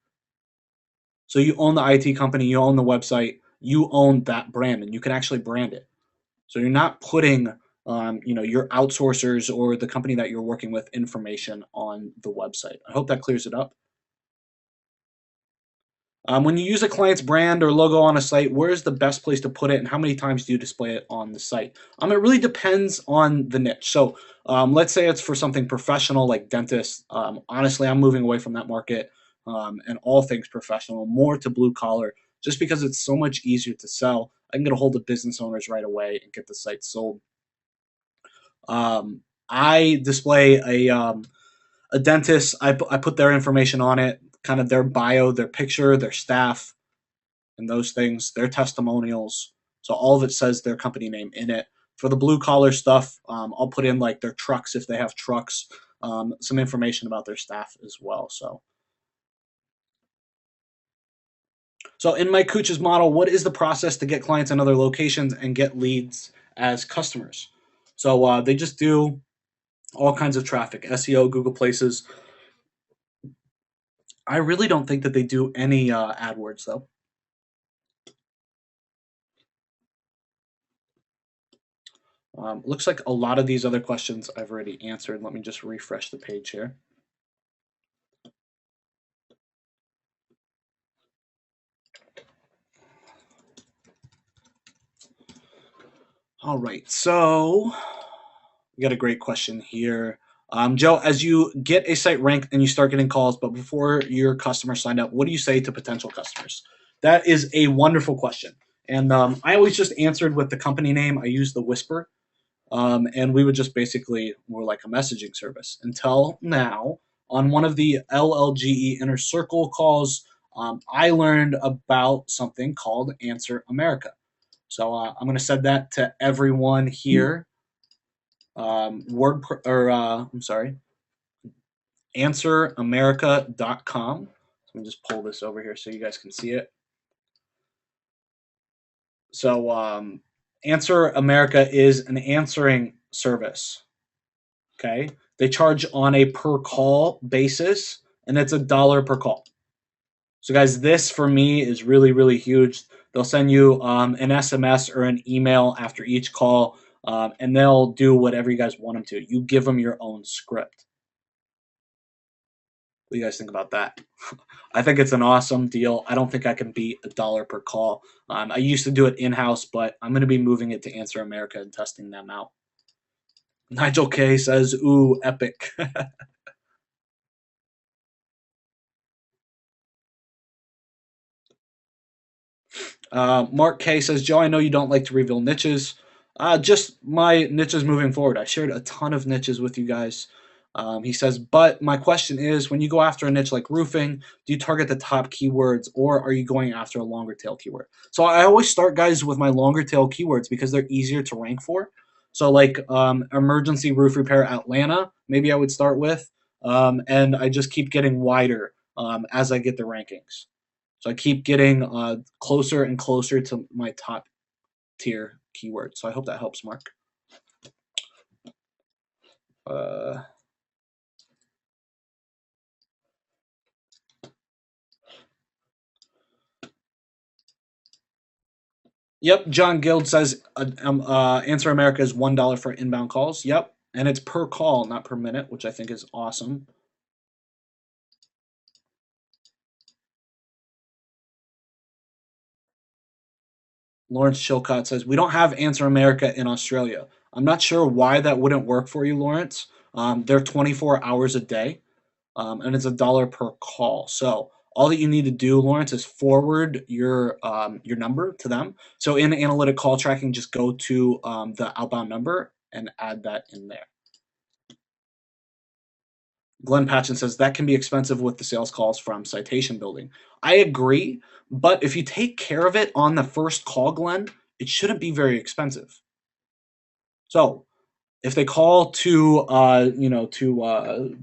So you own the IT company, you own the website, you own that brand, and you can actually brand it. So you're not putting your outsourcers or the company that you're working with information on the website. I hope that clears it up. When you use a client's brand or logo on a site, where's the best place to put it and how many times do you display it on the site? It really depends on the niche. So let's say it's for something professional like dentists. Honestly, I'm moving away from that market and all things professional, more to blue collar, just because it's so much easier to sell. I can get a hold of business owners right away and get the site sold. I display a dentist. I put their information on it, kind of their bio, their picture, their staff, and those things, their testimonials. So all of it says their company name in it. For the blue collar stuff, I'll put in like their trucks if they have trucks, some information about their staff as well. So in Mike Kuch's model, what is the process to get clients in other locations and get leads as customers? So they just do all kinds of traffic, SEO, Google Places. I really don't think that they do any AdWords though. Looks like a lot of these other questions I've already answered. Let me just refresh the page here. All right, so we got a great question here. Joe, as you get a site ranked and you start getting calls, but before your customers signed up, what do you say to potential customers? That is a wonderful question. And I always just answered with the company name. I use the Whisper. And we would just basically more like a messaging service until now. On one of the LLGE Inner Circle calls, I learned about something called Answer America. So I'm going to send that to everyone here. I'm sorry. answeramerica.com. Let me just pull this over here so you guys can see it. So, Answer America is an answering service. Okay. They charge on a per call basis, and it's $1 per call. So, guys, this for me is really, really huge. They'll send you an SMS or an email after each call, and they'll do whatever you guys want them to. You give them your own script. What do you guys think about that? I think it's an awesome deal. I don't think I can beat $1 per call. I used to do it in house, but I'm going to be moving it to Answer America and testing them out. Nigel K says, "Ooh, epic." Mark K says, "Joe, I know you don't like to reveal niches. Just my niches moving forward. I shared a ton of niches with you guys." He says, "But my question is, when you go after a niche like roofing, do you target the top keywords or are you going after a longer tail keyword?" So I always start, guys, with my longer tail keywords because they're easier to rank for. So, like emergency roof repair Atlanta, maybe I would start with. And I just keep getting wider as I get the rankings. So I keep getting closer and closer to my top tier keyword. So I hope that helps, Mark. Uh, yep, John Guild says Answer America is $1 for inbound calls. Yep, and it's per call, not per minute, which I think is awesome. Lawrence Chilcott says, "We don't have Answer America in Australia." I'm not sure why that wouldn't work for you, Lawrence. They're 24 hours a day, and it's $1 per call. So all that you need to do, Lawrence, is forward your number to them. So in analytic call tracking, just go to the outbound number and add that in there. Glenn Patchen says that can be expensive with the sales calls from citation building. I agree, but if you take care of it on the first call, Glenn, it shouldn't be very expensive. So if they call to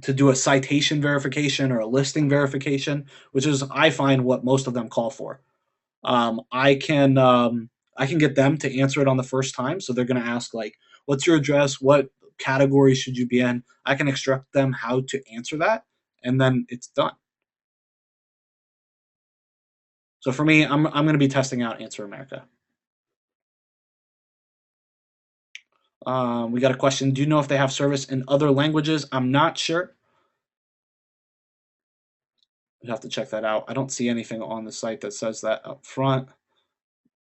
to do a citation verification or a listing verification, which is I find what most of them call for, um, I can um, I can get them to answer it on the first time. So they're going to ask like, "What's your address? What category should you be in?" I can instruct them how to answer that, and then it's done. So for me, I'm going to be testing out Answer America. We got a question. Do you know if they have service in other languages? I'm not sure. You have to check that out. I don't see anything on the site that says that up front,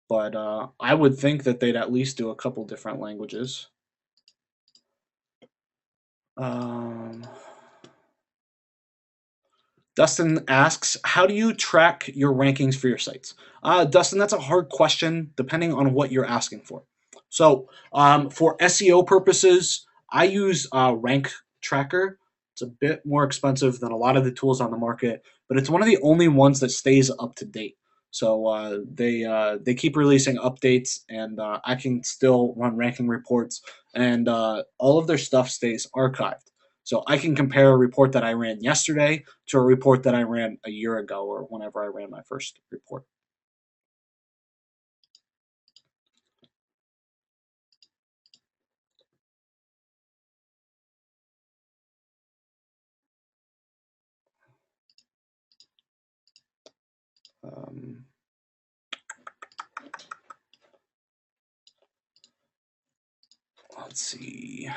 but I would think that they'd at least do a couple different languages. Um, Dustin asks, "How do you track your rankings for your sites?" Dustin, that's a hard question depending on what you're asking for. So, for SEO purposes, I use Rank Tracker. It's a bit more expensive than a lot of the tools on the market, but it's one of the only ones that stays up to date. So they keep releasing updates, and I can still run ranking reports, and all of their stuff stays archived. So I can compare a report that I ran yesterday to a report that I ran a year ago or whenever I ran my first report. Um, let's see.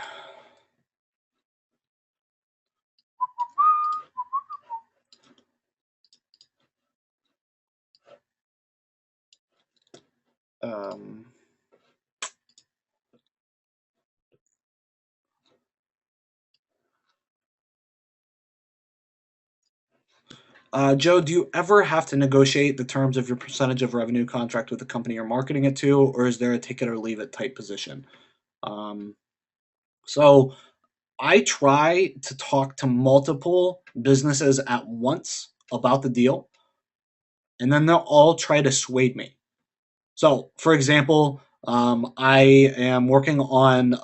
Um, Joe, do you ever have to negotiate the terms of your percentage of revenue contract with the company you're marketing it to, or is there a take it or leave it type position? Um, so I try to talk to multiple businesses at once about the deal, and then they'll all try to sway me. So, for example, I am working on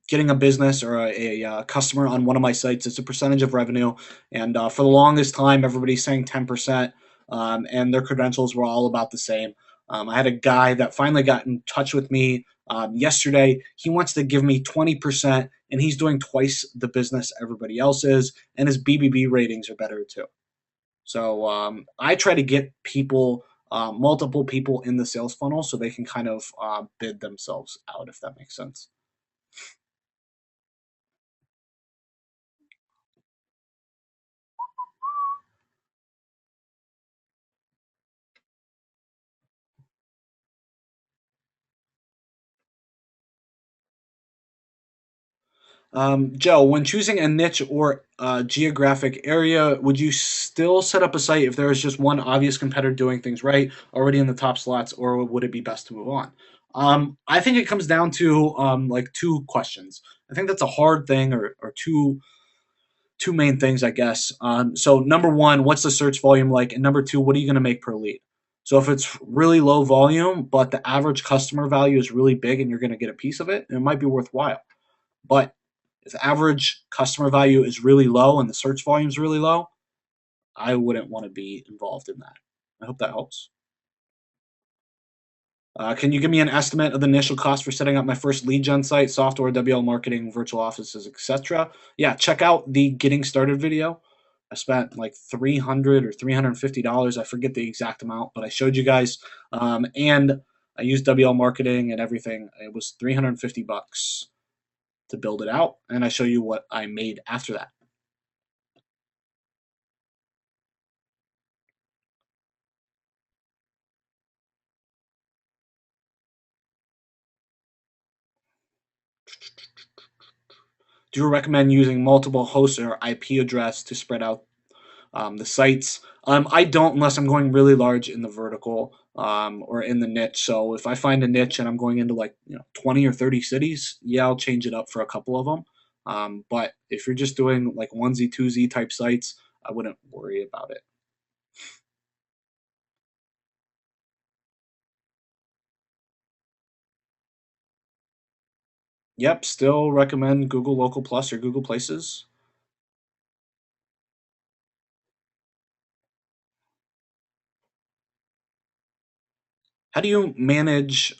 getting a business or a customer on one of my sites. It's a percentage of revenue, and for the longest time, everybody's saying 10%, and their credentials were all about the same. I had a guy that finally got in touch with me yesterday. He wants to give me 20%, and he's doing twice the business everybody else is, and his BBB ratings are better too. So I try to get people, multiple people in the sales funnel so they can kind of bid themselves out, if that makes sense. Joe, when choosing a niche or geographic area, would you still set up a site if there is just one obvious competitor doing things right, already in the top slots, or would it be best to move on? I think it comes down to like two questions. I think that's a hard thing, or two main things, I guess. So number one, what's the search volume like, and number two, what are you going to make per lead? So if it's really low volume, but the average customer value is really big, and you're going to get a piece of it, it might be worthwhile. But if the average customer value is really low and the search volume is really low, I wouldn't want to be involved in that. I hope that helps. Can you give me an estimate of the initial cost for setting up my first lead gen site, software, WL marketing, virtual offices, etc.? Yeah, check out the getting started video. I spent like $300 or $350. I forget the exact amount, but I showed you guys, and I used WL marketing and everything. It was 350 bucks to build it out, and I show you what I made after that. Do you recommend using multiple hosts or IP address to spread out the sites? I don't unless I'm going really large in the vertical or in the niche. So if I find a niche and I'm going into like 20 or 30 cities, yeah, I'll change it up for a couple of them. But if you're just doing like onesie twosie type sites, I wouldn't worry about it. Yep, still recommend Google Local Plus or Google Places. How do you manage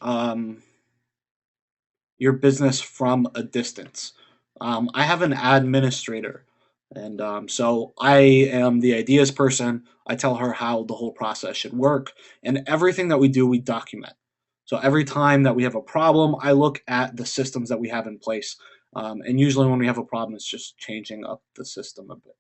your business from a distance? I have an administrator, and so I am the ideas person. I tell her how the whole process should work, and everything that we do, we document. So every time that we have a problem, I look at the systems that we have in place, and usually when we have a problem, it's just changing up the system a bit.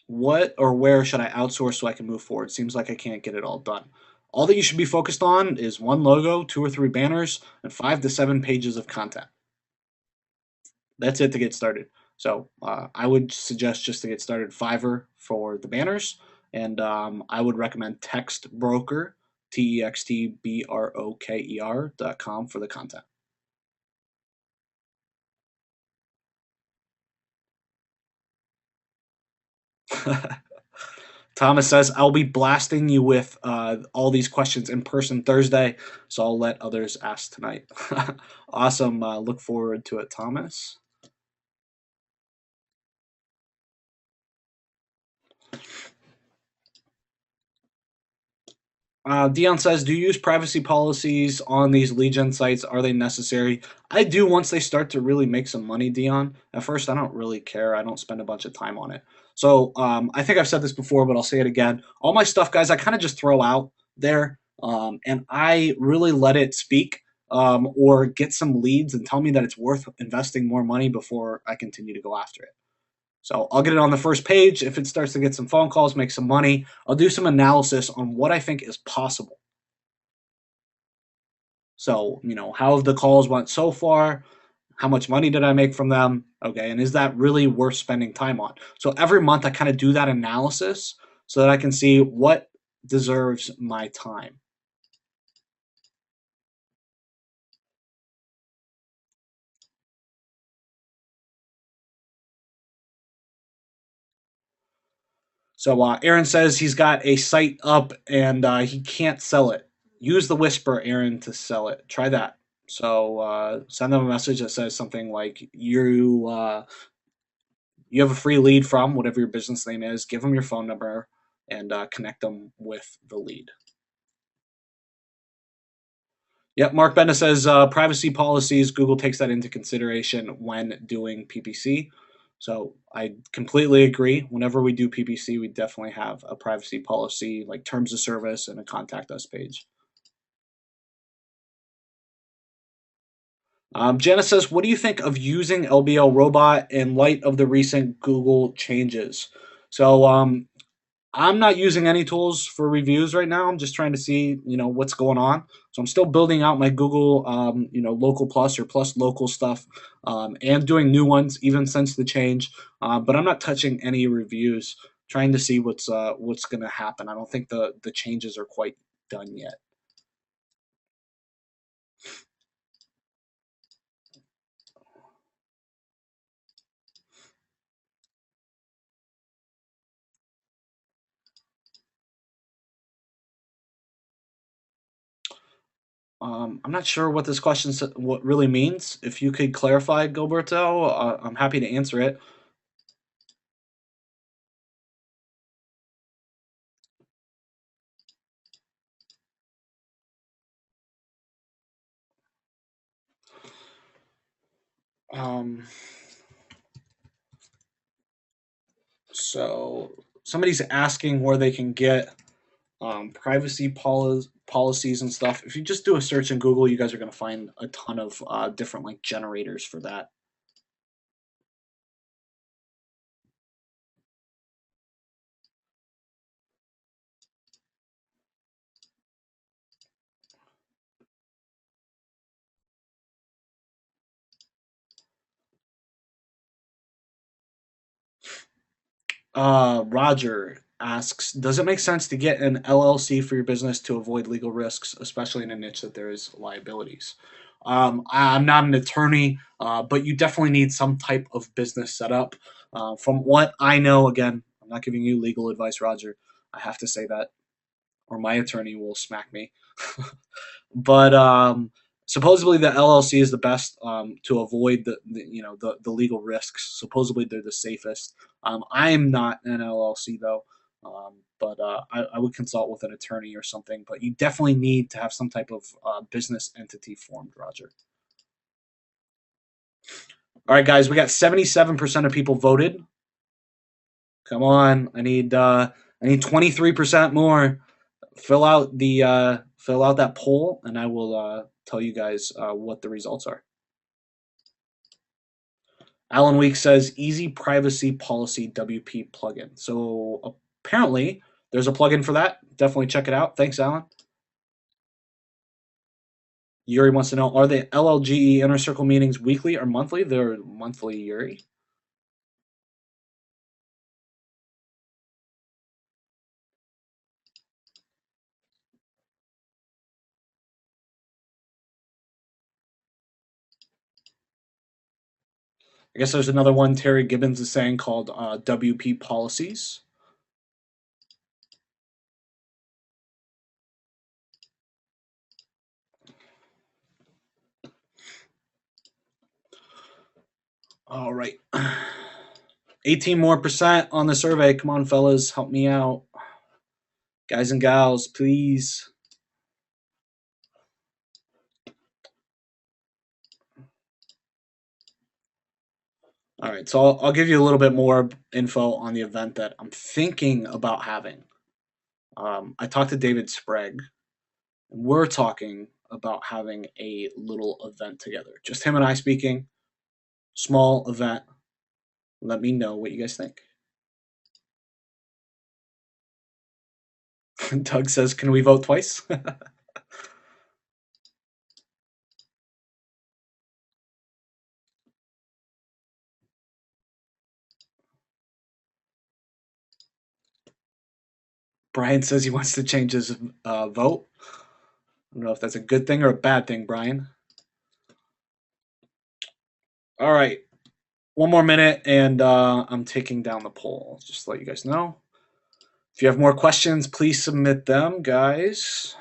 What or where should I outsource so I can move forward? Seems like I can't get it all done. All that you should be focused on is one logo, two or three banners, and 5 to 7 pages of content. That's it to get started. So I would suggest just to get started Fiverr for the banners, and I would recommend Text Broker, TextBroker.com for the content. Thomas says, I'll be blasting you with all these questions in person Thursday, so I'll let others ask tonight. Awesome. Look forward to it, Thomas. Dion says, do you use privacy policies on these lead gen sites? Are they necessary? I do once they start to really make some money, Dion. At first, I don't really care. I don't spend a bunch of time on it. So I think I've said this before, but I'll say it again. All my stuff, guys, I kind of just throw out there, and I really let it speak or get some leads and tell me that it's worth investing more money before I continue to go after it. So I'll get it on the first page. If it starts to get some phone calls, make some money, I'll do some analysis on what I think is possible. So, how have the calls went so far? How much money did I make from them? Okay, and is that really worth spending time on? So every month I kind of do that analysis so that I can see what deserves my time. So Aaron says he's got a site up and he can't sell it. Use the whisper, Aaron, to sell it. Try that. So send them a message that says something like you have a free lead from whatever your business name is. Give them your phone number and connect them with the lead. Yep, Mark Benda says privacy policies. Google takes that into consideration when doing PPC. So I completely agree. Whenever we do PPC, we definitely have a privacy policy, like terms of service and a contact us page. Jenna says, what do you think of using LBL Robot in light of the recent Google changes? So I'm not using any tools for reviews right now. I'm just trying to see, what's going on. So I'm still building out my Google, local plus or plus local stuff, and doing new ones even since the change. But I'm not touching any reviews. Trying to see what's going to happen. I don't think the changes are quite done yet. I'm not sure what this question what really means. If you could clarify, Gilberto, I'm happy to answer it. Um, so somebody's asking where they can get privacy policies and stuff. If you just do a search in Google, you guys are going to find a ton of different like generators for that. Roger asks, does it make sense to get an LLC for your business to avoid legal risks, especially in a niche that there is liabilities? I'm not an attorney, but you definitely need some type of business setup. From what I know, again, I'm not giving you legal advice, Roger. I have to say that, or my attorney will smack me. But supposedly the LLC is the best to avoid the legal risks. Supposedly they're the safest. I'm not an LLC though, but I would consult with an attorney or something. But you definitely need to have some type of business entity formed, Roger. All right, guys, we got 77% of people voted. Come on, I need 23% more. Fill out that poll, and I will tell you guys what the results are. Alan Week says Easy Privacy Policy WP plugin. So apparently there's a plugin for that. Definitely check it out. Thanks, Alan. Yuri wants to know, are the LLGE Inner Circle meetings weekly or monthly? They're monthly, Yuri. I guess there's another one Terry Gibbons is saying called WP Policies. All right. 18 more percent on the survey. Come on, fellas, help me out. Guys and gals, please. All right, so I'll give you a little bit more info on the event that I'm thinking about having. I talked to David Sprague, and we're talking about having a little event together. Just him and I speaking, small event. Let me know what you guys think. Doug says, can we vote twice? Brian says he wants to change his vote. I don't know if that's a good thing or a bad thing, Brian. All right, one more minute, and I'm taking down the poll. Just to let you guys know. If you have more questions, please submit them, guys.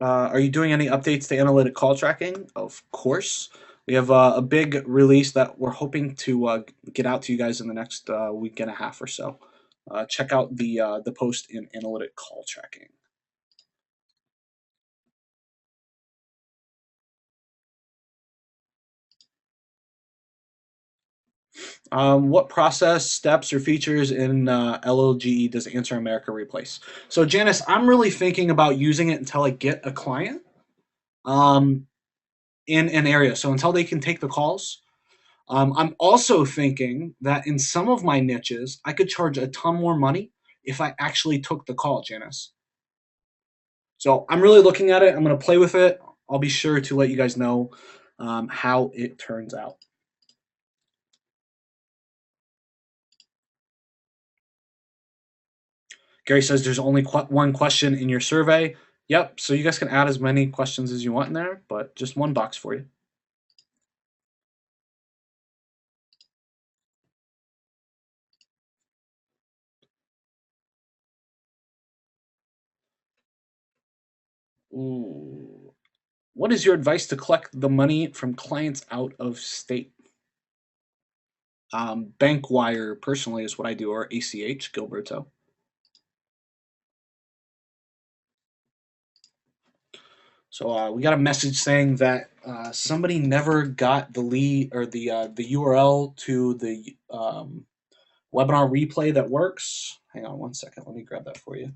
Are you doing any updates to analytic call tracking? Of course. We have a big release that we're hoping to get out to you guys in the next week and a half or so. Check out the post in analytic call tracking. What process, steps, or features in LLGE does Answer America replace? So, Janice, I'm really thinking about using it until I get a client um, in an area. So, until they can take the calls. I'm also thinking that in some of my niches, I could charge a ton more money if I actually took the call, Janice. So, I'm really looking at it. I'm going to play with it. I'll be sure to let you guys know how it turns out. Gary says there's only one question in your survey. Yep, so you guys can add as many questions as you want in there, but just one box for you. Ooh. What is your advice to collect the money from clients out of state? Bank wire, personally, is what I do, or ACH, Gilberto. So we got a message saying that somebody never got the lead or the URL to the webinar replay that works. Hang on one second. Let me grab that for you.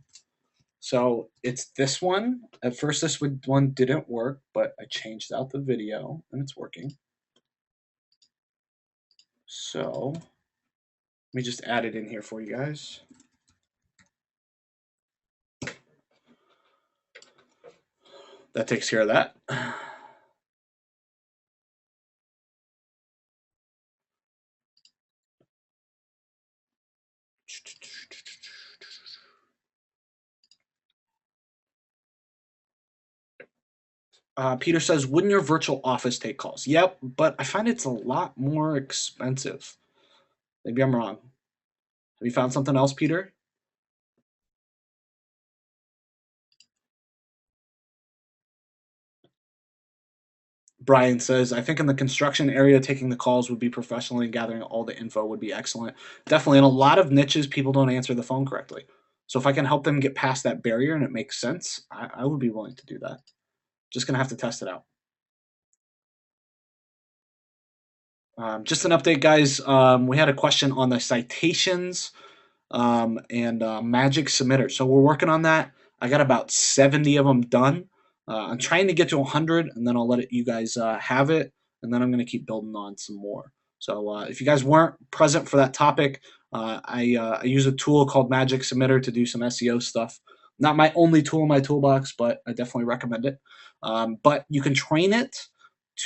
So it's this one. At first, this one didn't work, but I changed out the video and it's working. So let me just add it in here for you guys. That takes care of that. Peter says, wouldn't your virtual office take calls? Yep, but I find it's a lot more expensive. Maybe I'm wrong. Have you found something else, Peter? Brian says, I think in the construction area, taking the calls would be professionally, gathering all the info would be excellent. Definitely. In a lot of niches, people don't answer the phone correctly. So if I can help them get past that barrier and it makes sense, I would be willing to do that. Just going to have to test it out. Just an update, guys. We had a question on the citations and Magic Submitter. So we're working on that. I got about 70 of them done. I'm trying to get to 100, and then I'll let you guys have it, and then I'm going to keep building on some more. So if you guys weren't present for that topic, I use a tool called Magic Submitter to do some SEO stuff. Not my only tool in my toolbox, but I definitely recommend it. But you can train it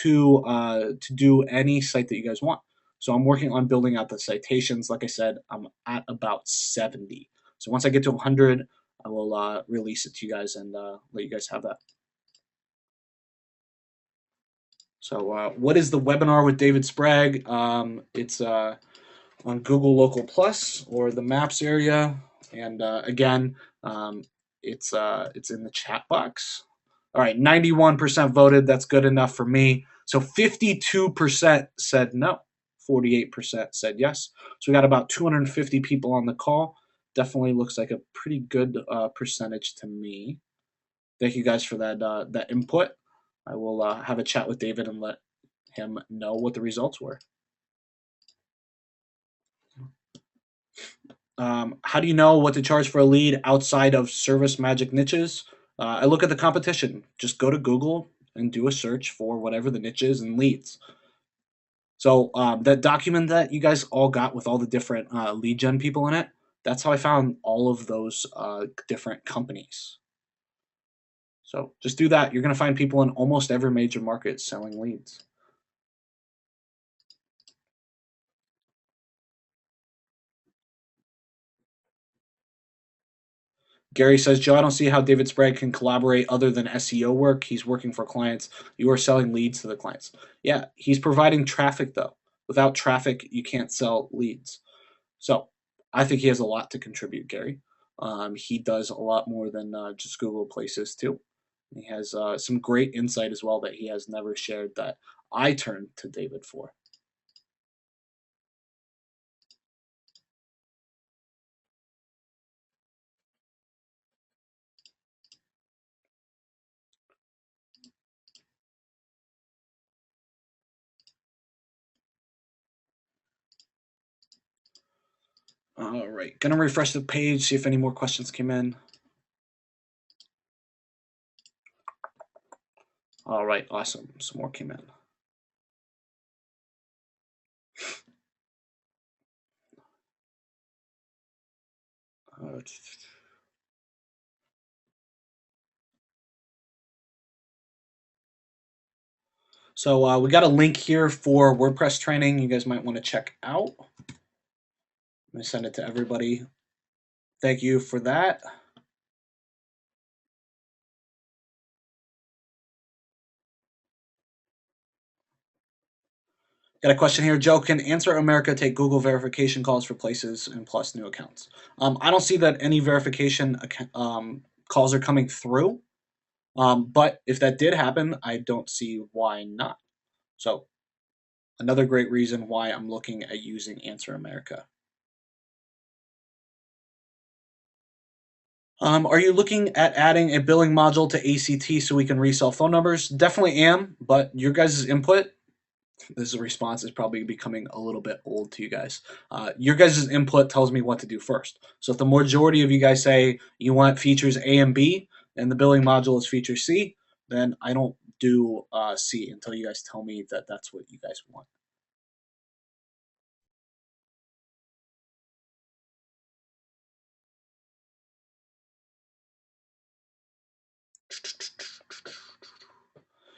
to do any site that you guys want. So I'm working on building out the citations. Like I said, I'm at about 70. So once I get to 100, I will release it to you guys and let you guys have that. So what is the webinar with David Sprague? It's on Google Local Plus or the Maps area. And again, it's in the chat box. All right, 91% voted. That's good enough for me. So 52% said no. 48% said yes. So we got about 250 people on the call. Definitely looks like a pretty good percentage to me. Thank you guys for that input. I will have a chat with David and let him know what the results were. How do you know what to charge for a lead outside of service magic niches? I look at the competition. Just go to Google and do a search for whatever the niche is and leads. So that document that you guys all got with all the different lead gen people in it, that's how I found all of those different companies. So just do that. You're going to find people in almost every major market selling leads. Gary says, Joe, I don't see how David Sprague can collaborate other than SEO work. He's working for clients. You are selling leads to the clients. Yeah, he's providing traffic, though. Without traffic, you can't sell leads. So I think he has a lot to contribute, Gary. He does a lot more than just Google Places, too. He has some great insight as well that he has never shared that I turned to David for. All right, gonna refresh the page, see if any more questions came in. All right, awesome. Some more came in. Uh, so we got a link here for WordPress training. You guys might want to check out. I'm gonna send it to everybody. Thank you for that. Got a question here. Joe, can Answer America take Google verification calls for places and plus new accounts? I don't see that any verification calls are coming through. But if that did happen, I don't see why not. So another great reason why I'm looking at using Answer America. Are you looking at adding a billing module to ACT so we can resell phone numbers? Definitely am, but your guys' input, this response is probably becoming a little bit old to you guys. Your guys' input tells me what to do first. So if the majority of you guys say you want features A and B, and the billing module is feature C, then I don't do C until you guys tell me that that's what you guys want.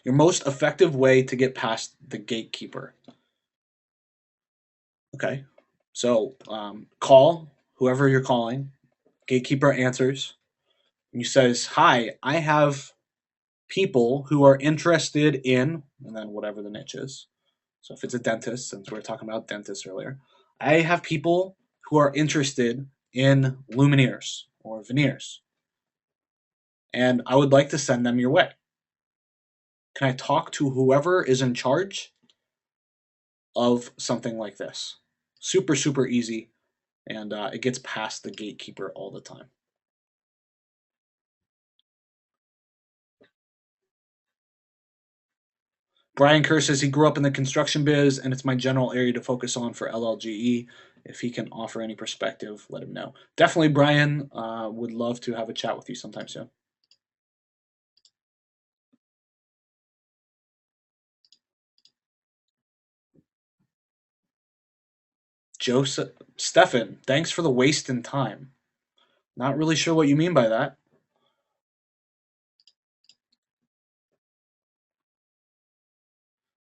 Your most effective way to get past the gatekeeper. Okay, so call whoever you're calling. Gatekeeper answers. And he says, "Hi, I have people who are interested in," and then whatever the niche is. So if it's a dentist, since we were talking about dentists earlier, I have people who are interested in lumineers or veneers, and I would like to send them your way. Can I talk to whoever is in charge of something like this? Super, super easy, and it gets past the gatekeeper all the time. Brian Kerr says he grew up in the construction biz and it's my general area to focus on for LLGE. If he can offer any perspective, let him know. Definitely, Brian. Would love to have a chat with you sometime soon. Joseph Stefan, thanks for the waste in time. Not really sure what you mean by that.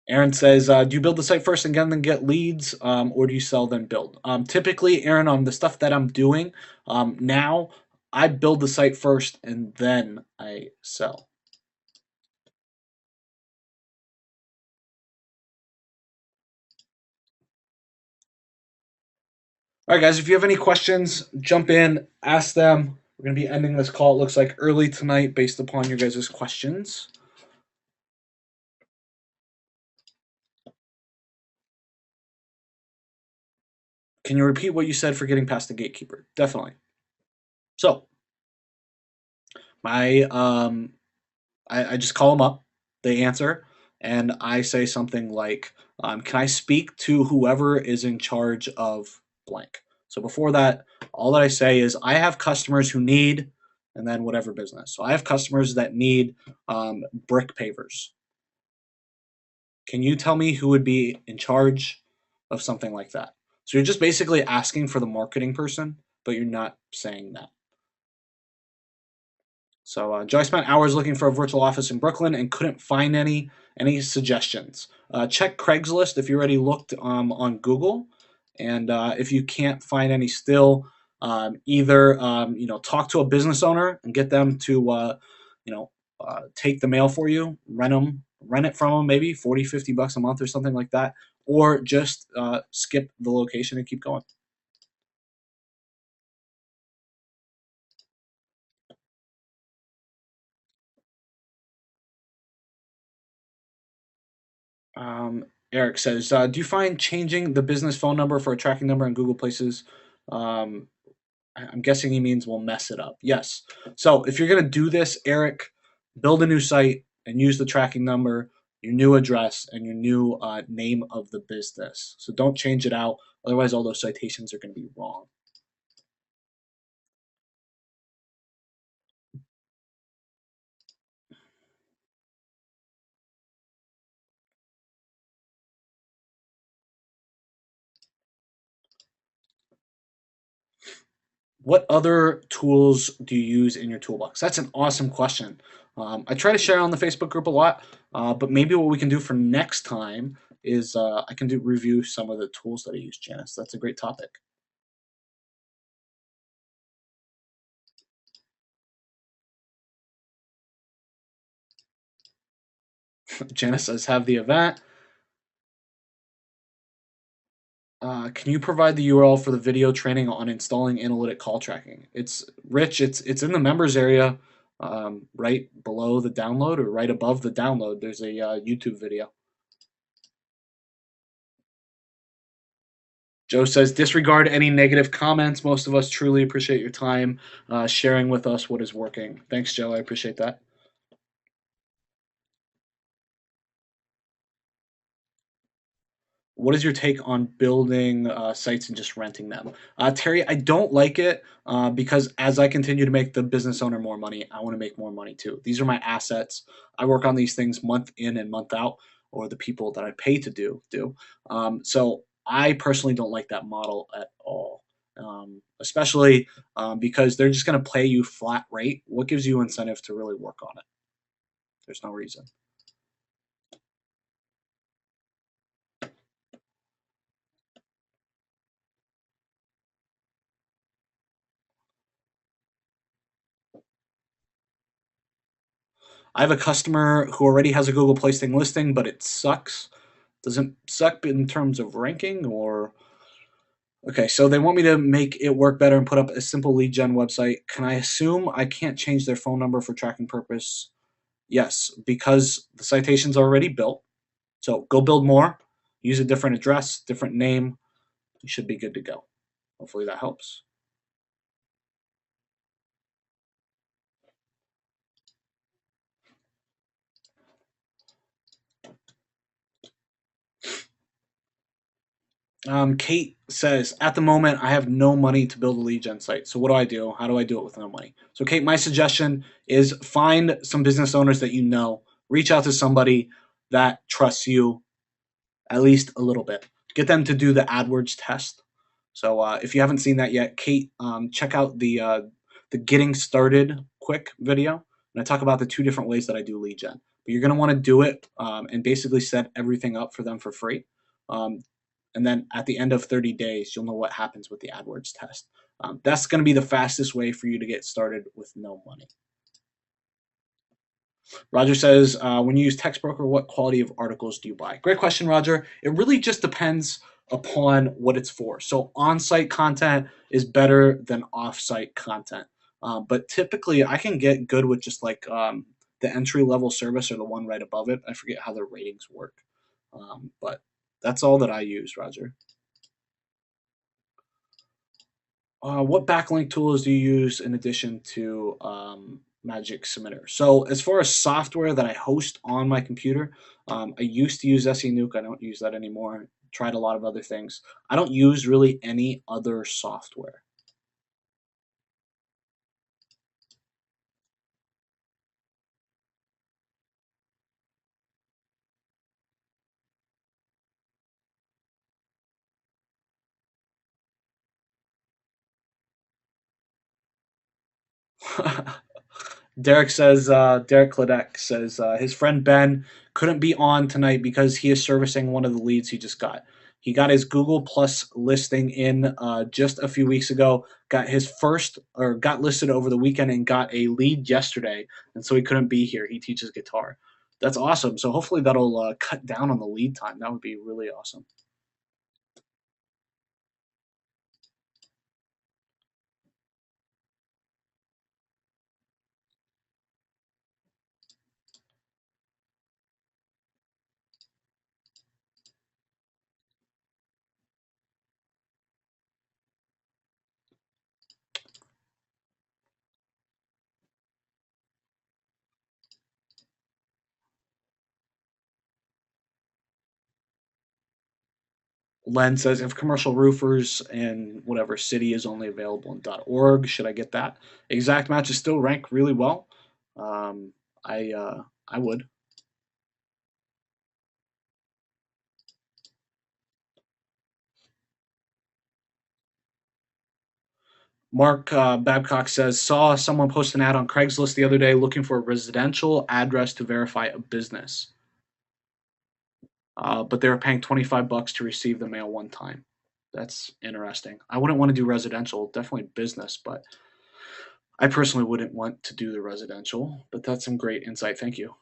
Aaron says, do you build the site first and then get leads, or do you sell then build? Typically, Aaron, on the stuff that I'm doing now, I build the site first and then I sell. All right, guys, if you have any questions, jump in, ask them. We're going to be ending this call, it looks like, early tonight based upon your guys' questions. Can you repeat what you said for getting past the gatekeeper? Definitely. So, I just call them up, they answer, and I say something like, can I speak to whoever is in charge of blank? So before that, all that I say is I have customers who need, and then whatever business. So I have customers that need brick pavers. Can you tell me who would be in charge of something like that? So you're just basically asking for the marketing person, but you're not saying that. So Joe, I spent hours looking for a virtual office in Brooklyn and couldn't find any. Any suggestions? Check Craigslist if you already looked on Google, and if you can't find any still, Either talk to a business owner and get them to take the mail for you, rent it from them, maybe 40, $50 a month or something like that, or just skip the location and keep going. Eric says, do you find changing the business phone number for a tracking number in Google Places? Um, I'm guessing he means we'll mess it up. Yes. So if you're going to do this, Eric, build a new site and use the tracking number, your new address, and your new name of the business. So don't change it out. Otherwise, all those citations are going to be wrong. What other tools do you use in your toolbox? That's an awesome question. I try to share on the Facebook group a lot, but maybe what we can do for next time is I can review some of the tools that I use, Janice. That's a great topic. Janice says, have the event. Can you provide the URL for the video training on installing analytic call tracking? It's Rich. It's in the members area, right below the download or right above the download. There's a YouTube video. Joe says, disregard any negative comments. Most of us truly appreciate your time sharing with us what is working. Thanks, Joe. I appreciate that. What is your take on building sites and just renting them? Terry, I don't like it because as I continue to make the business owner more money, I want to make more money too. These are my assets. I work on these things month in and month out, or the people that I pay to do. So I personally don't like that model at all, especially because they're just going to pay you flat rate. What gives you incentive to really work on it? There's no reason. I have a customer who already has a Google Play listing, but it sucks. Doesn't suck in terms of ranking or okay, so they want me to make it work better and put up a simple lead gen website. Can I assume I can't change their phone number for tracking purpose? Yes, because the citation's already built. So go build more, use a different address, different name. You should be good to go. Hopefully that helps. Kate says, at the moment, I have no money to build a lead gen site. So what do I do? How do I do it with no money? So Kate, my suggestion is find some business owners that you know, reach out to somebody that trusts you at least a little bit. Get them to do the AdWords test. So if you haven't seen that yet, Kate, check out the Getting Started Quick video, and I talk about the two different ways that I do lead gen. But you're going to want to do it and basically set everything up for them for free. Um, and then at the end of 30 days, you'll know what happens with the AdWords test. That's going to be the fastest way for you to get started with no money. Roger says, when you use Text Broker, what quality of articles do you buy? Great question, Roger. It really just depends upon what it's for. So on-site content is better than off-site content. But typically, I can get good with just like the entry-level service or the one right above it. I forget how their ratings work. But that's all that I use, Roger. What backlink tools do you use in addition to Magic Submitter? So as far as software that I host on my computer, I used to use SE Nuke. I don't use that anymore. Tried a lot of other things. I don't use really any other software. Derek Kladek says his friend Ben couldn't be on tonight because he is servicing one of the leads he just got. He got his Google Plus listing in just a few weeks ago. Got his first, or got listed over the weekend, and got a lead yesterday. And so he couldn't be here. He teaches guitar. That's awesome. So hopefully that'll cut down on the lead time. That would be really awesome. Len says, if commercial roofers in whatever city is only available in .org, should I get that? Exact matches still rank really well. Um, I would. Mark Babcock says, saw someone post an ad on Craigslist the other day looking for a residential address to verify a business, but they were paying $25 to receive the mail one time. That's interesting. I wouldn't want to do residential, definitely business, but I personally wouldn't want to do the residential. But that's some great insight. Thank you.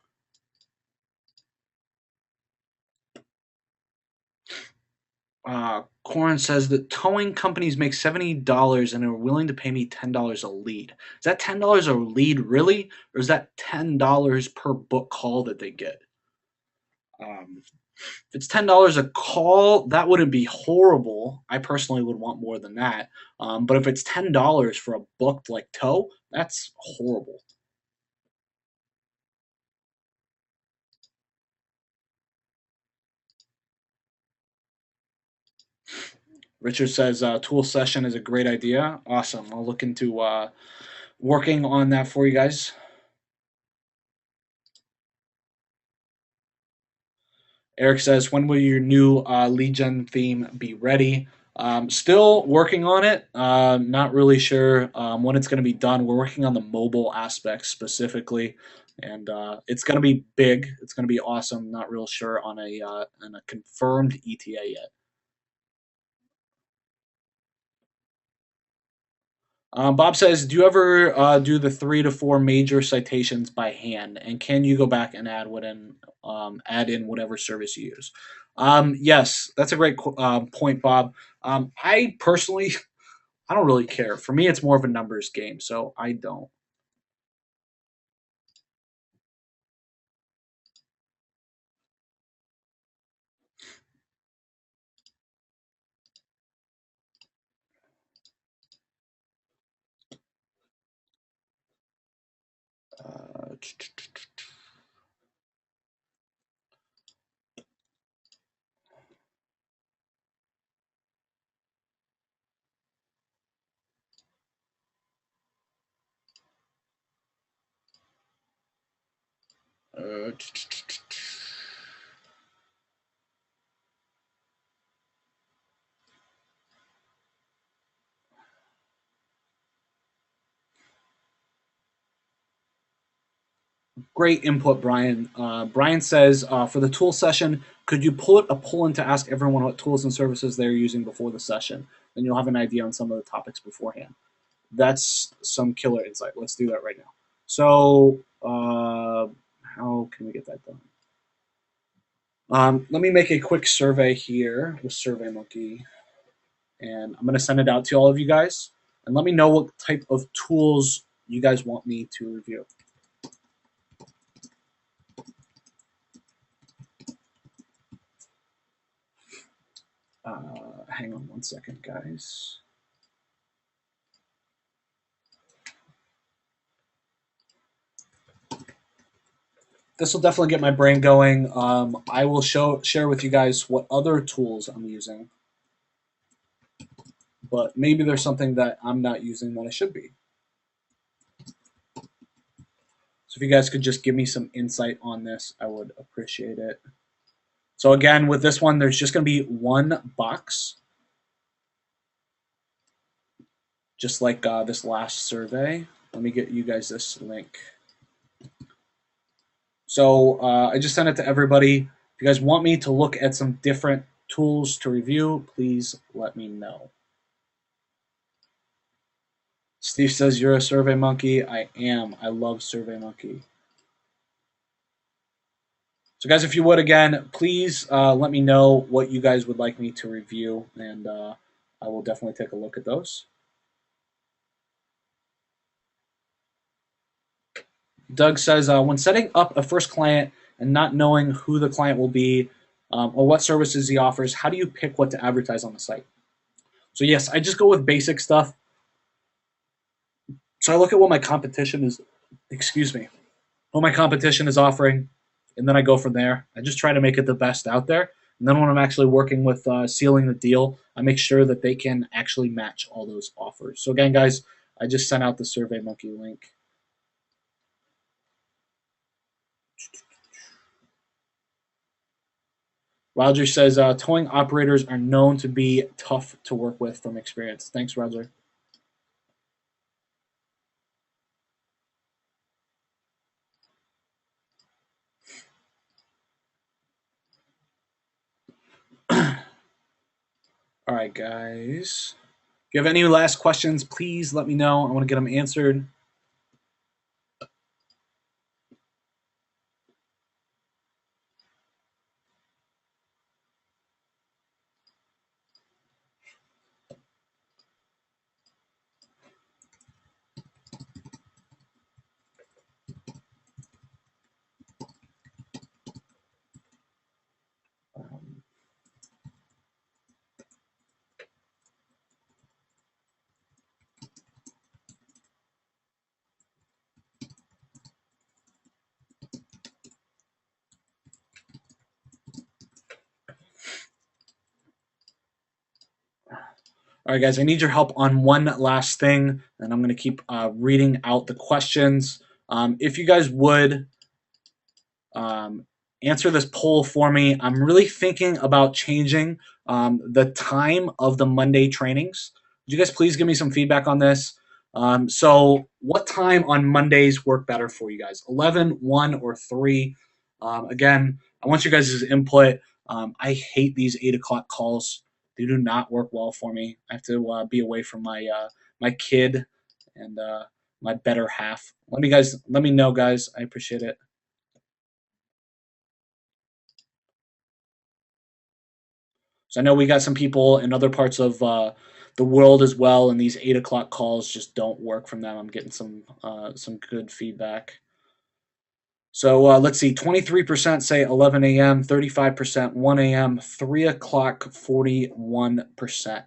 Corin says that towing companies make $70 and are willing to pay me $10 a lead. Is that $10 a lead really, or is that $10 per book call that they get? If it's $10 a call, that wouldn't be horrible. I personally would want more than that. But if it's $10 for a booked like tow, that's horrible. Richard says tool session is a great idea. Awesome. I'll look into working on that for you guys. Eric says, when will your new leadgen theme be ready? Still working on it. Not really sure when it's going to be done. We're working on the mobile aspect specifically, and it's going to be big. It's going to be awesome. Not real sure on a confirmed ETA yet. Bob says, do you ever do the 3 to 4 major citations by hand, and can you go back and add in whatever service you use? Yes, that's a great point, Bob. I personally, I don't really care. For me, it's more of a numbers game, so I don't. Uh, uh, Great input, Brian. Brian says, for the tool session, could you put a poll in to ask everyone what tools and services they're using before the session? Then you'll have an idea on some of the topics beforehand. That's some killer insight. Let's do that right now. So, how can we get that done? Let me make a quick survey here with SurveyMonkey, and I'm going to send it out to all of you guys. And let me know what type of tools you guys want me to review. Hang on one second, guys. This will definitely get my brain going. I will share with you guys what other tools I'm using, but maybe there's something that I'm not using that I should be. So if you guys could just give me some insight on this, I would appreciate it. So again, with this one, there's just going to be one box, just like this last survey. Let me get you guys this link. So I just sent it to everybody. If you guys want me to look at some different tools to review, please let me know. Steve says you're a Survey Monkey. I am. I love Survey Monkey. So, guys, if you would again, please let me know what you guys would like me to review, and I will definitely take a look at those. Doug says when setting up a first client and not knowing who the client will be or what services he offers, how do you pick what to advertise on the site? So, yes, I just go with basic stuff. So, I look at what my competition is, excuse me, what my competition is offering, and then I go from there. I just try to make it the best out there. And then when I'm actually working with sealing the deal, I make sure that they can actually match all those offers. So again, guys, I just sent out the SurveyMonkey link. Roger says towing operators are known to be tough to work with from experience. Thanks, Roger. All right, guys. If you have any last questions, please let me know. I want to get them answered. All right, guys, I need your help on one last thing, and I'm going to keep reading out the questions. If you guys would um, answer this poll for me, I'm really thinking about changing the time of the Monday trainings. Would you guys please give me some feedback on this? So, what time on Mondays work better for you guys? 11, 1, or 3? Again, I want you guys' input. I hate these 8 o'clock calls. They do not work well for me. I have to be away from my kid and my better half. Let me know, guys. I appreciate it. So I know we got some people in other parts of the world as well, and these 8 o'clock calls just don't work from them. I'm getting some good feedback. So let's see, 23% say 11 a.m., 35% 1 a.m., 3 o'clock 41%.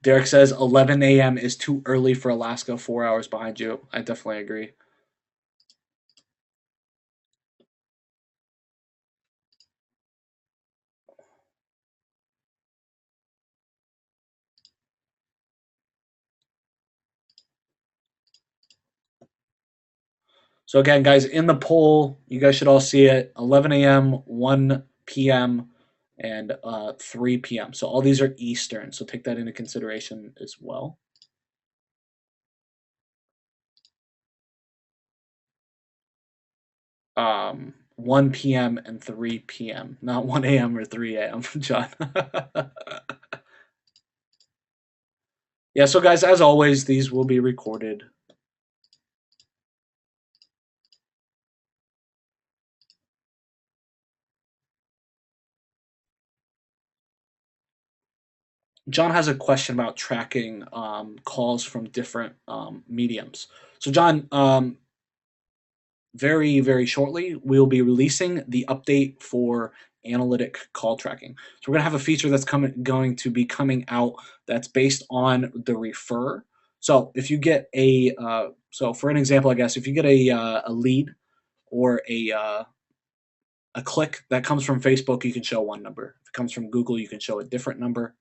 Derek says 11 a.m. is too early for Alaska, 4 hours behind you. I definitely agree. So again, guys, in the poll, you guys should all see it: 11 a.m., 1 p.m., and 3 p.m. So all these are Eastern. So take that into consideration as well. 1 p.m. and 3 p.m., not 1 a.m. or 3 a.m., John. Yeah, so guys, as always, these will be recorded. John has a question about tracking calls from different mediums. So, John, very, very shortly, we'll be releasing the update for analytic call tracking. So we're going to have a feature that's going to be coming out that's based on the refer. So if you get so for an example, I guess if you get a lead or a click that comes from Facebook, you can show one number. If it comes from Google, you can show a different number.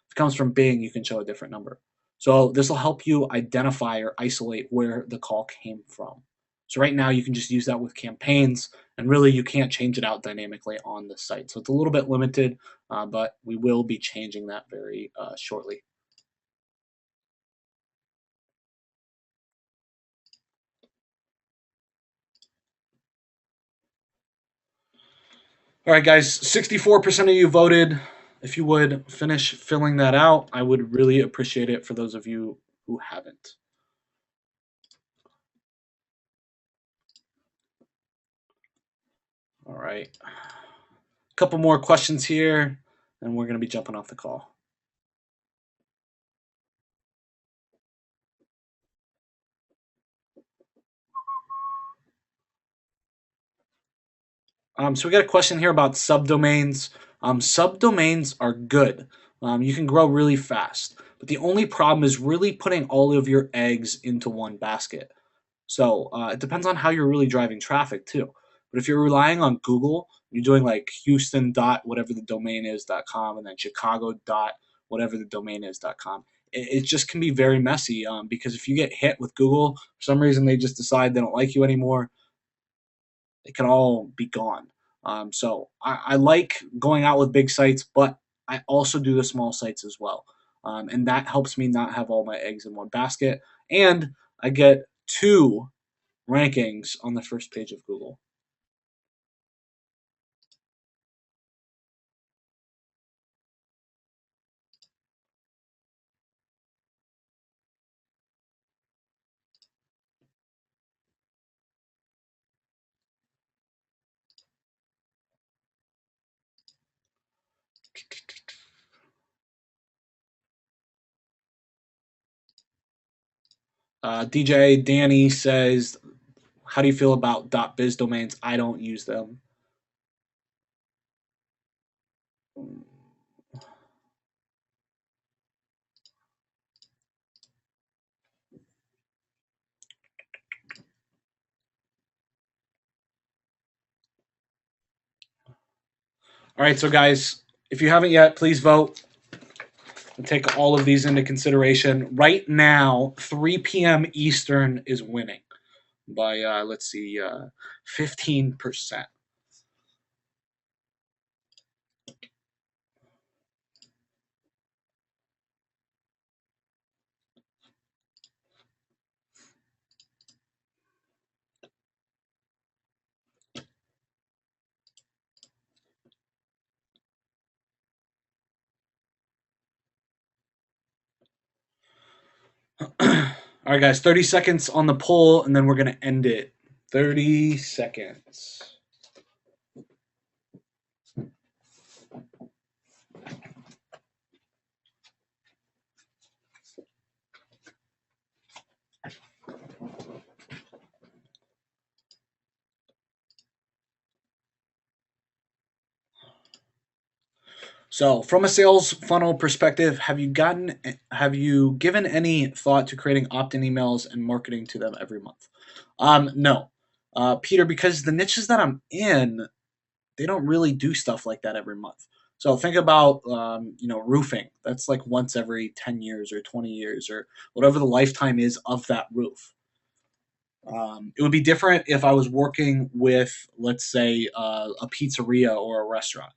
If it comes from Bing, you can show a different number. So this will help you identify or isolate where the call came from. So right now you can just use that with campaigns, and really you can't change it out dynamically on the site. So it's a little bit limited, but we will be changing that very shortly. All right, guys, 64% of you voted. If you would finish filling that out, I would really appreciate it for those of you who haven't. All right. A couple more questions here, and we're going to be jumping off the call. So we got a question here about subdomains. Subdomains are good. You can grow really fast, but the only problem is really putting all of your eggs into one basket. So it depends on how you're really driving traffic too. But if you're relying on Google, you're doing like Houston dot whatever the domain is .com and then Chicago dot whatever the domain is .com. It just can be very messy because if you get hit with Google, for some reason they just decide they don't like you anymore, it can all be gone. So I like going out with big sites, but I also do the small sites as well. And that helps me not have all my eggs in one basket. And I get two rankings on the first page of Google. DJ Danny says, how do you feel about .biz domains? I don't use them. All right, so guys, if you haven't yet, please vote and take all of these into consideration. Right now, 3 p.m. Eastern is winning by, let's see, 15%. All right, guys, 30 seconds on the poll, and then we're going to end it. 30 seconds. So, from a sales funnel perspective, have you given any thought to creating opt-in emails and marketing to them every month? No, Peter, because the niches that I'm in, they don't really do stuff like that every month. So think about roofing. That's like once every 10 years or 20 years or whatever the lifetime is of that roof. It would be different if I was working with, let's say, a pizzeria or a restaurant.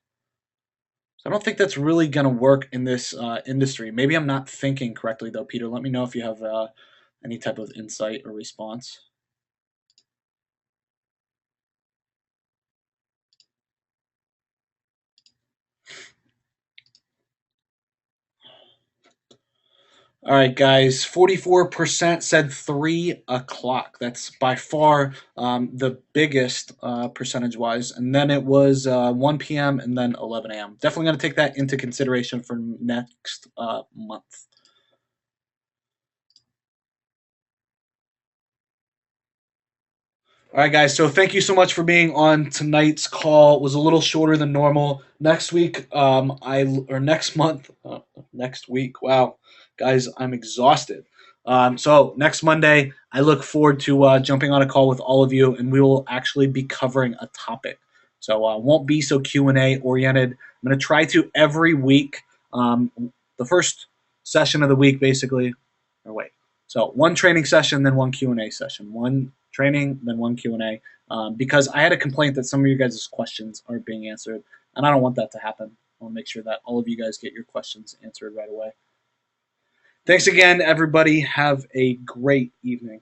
So I don't think that's really going to work in this industry. Maybe I'm not thinking correctly, though, Peter. Let me know if you have any type of insight or response. All right, guys. 44% said 3 o'clock. That's by far the biggest percentage-wise. And then it was 1 p.m. and then 11 a.m. Definitely going to take that into consideration for next month. All right, guys. So thank you so much for being on tonight's call. It was a little shorter than normal. Next week, next month, next week. Wow, guys, I'm exhausted. So next Monday, I look forward to jumping on a call with all of you, and we will actually be covering a topic. So won't be so Q&A oriented. I'm going to try to every week. The first session of the week, basically. Or wait. So one training session, then one Q&A session. One training, then one Q&A, because I had a complaint that some of you guys' questions aren't being answered, and I don't want that to happen. I'll make sure that all of you guys get your questions answered right away. Thanks again, everybody. Have a great evening.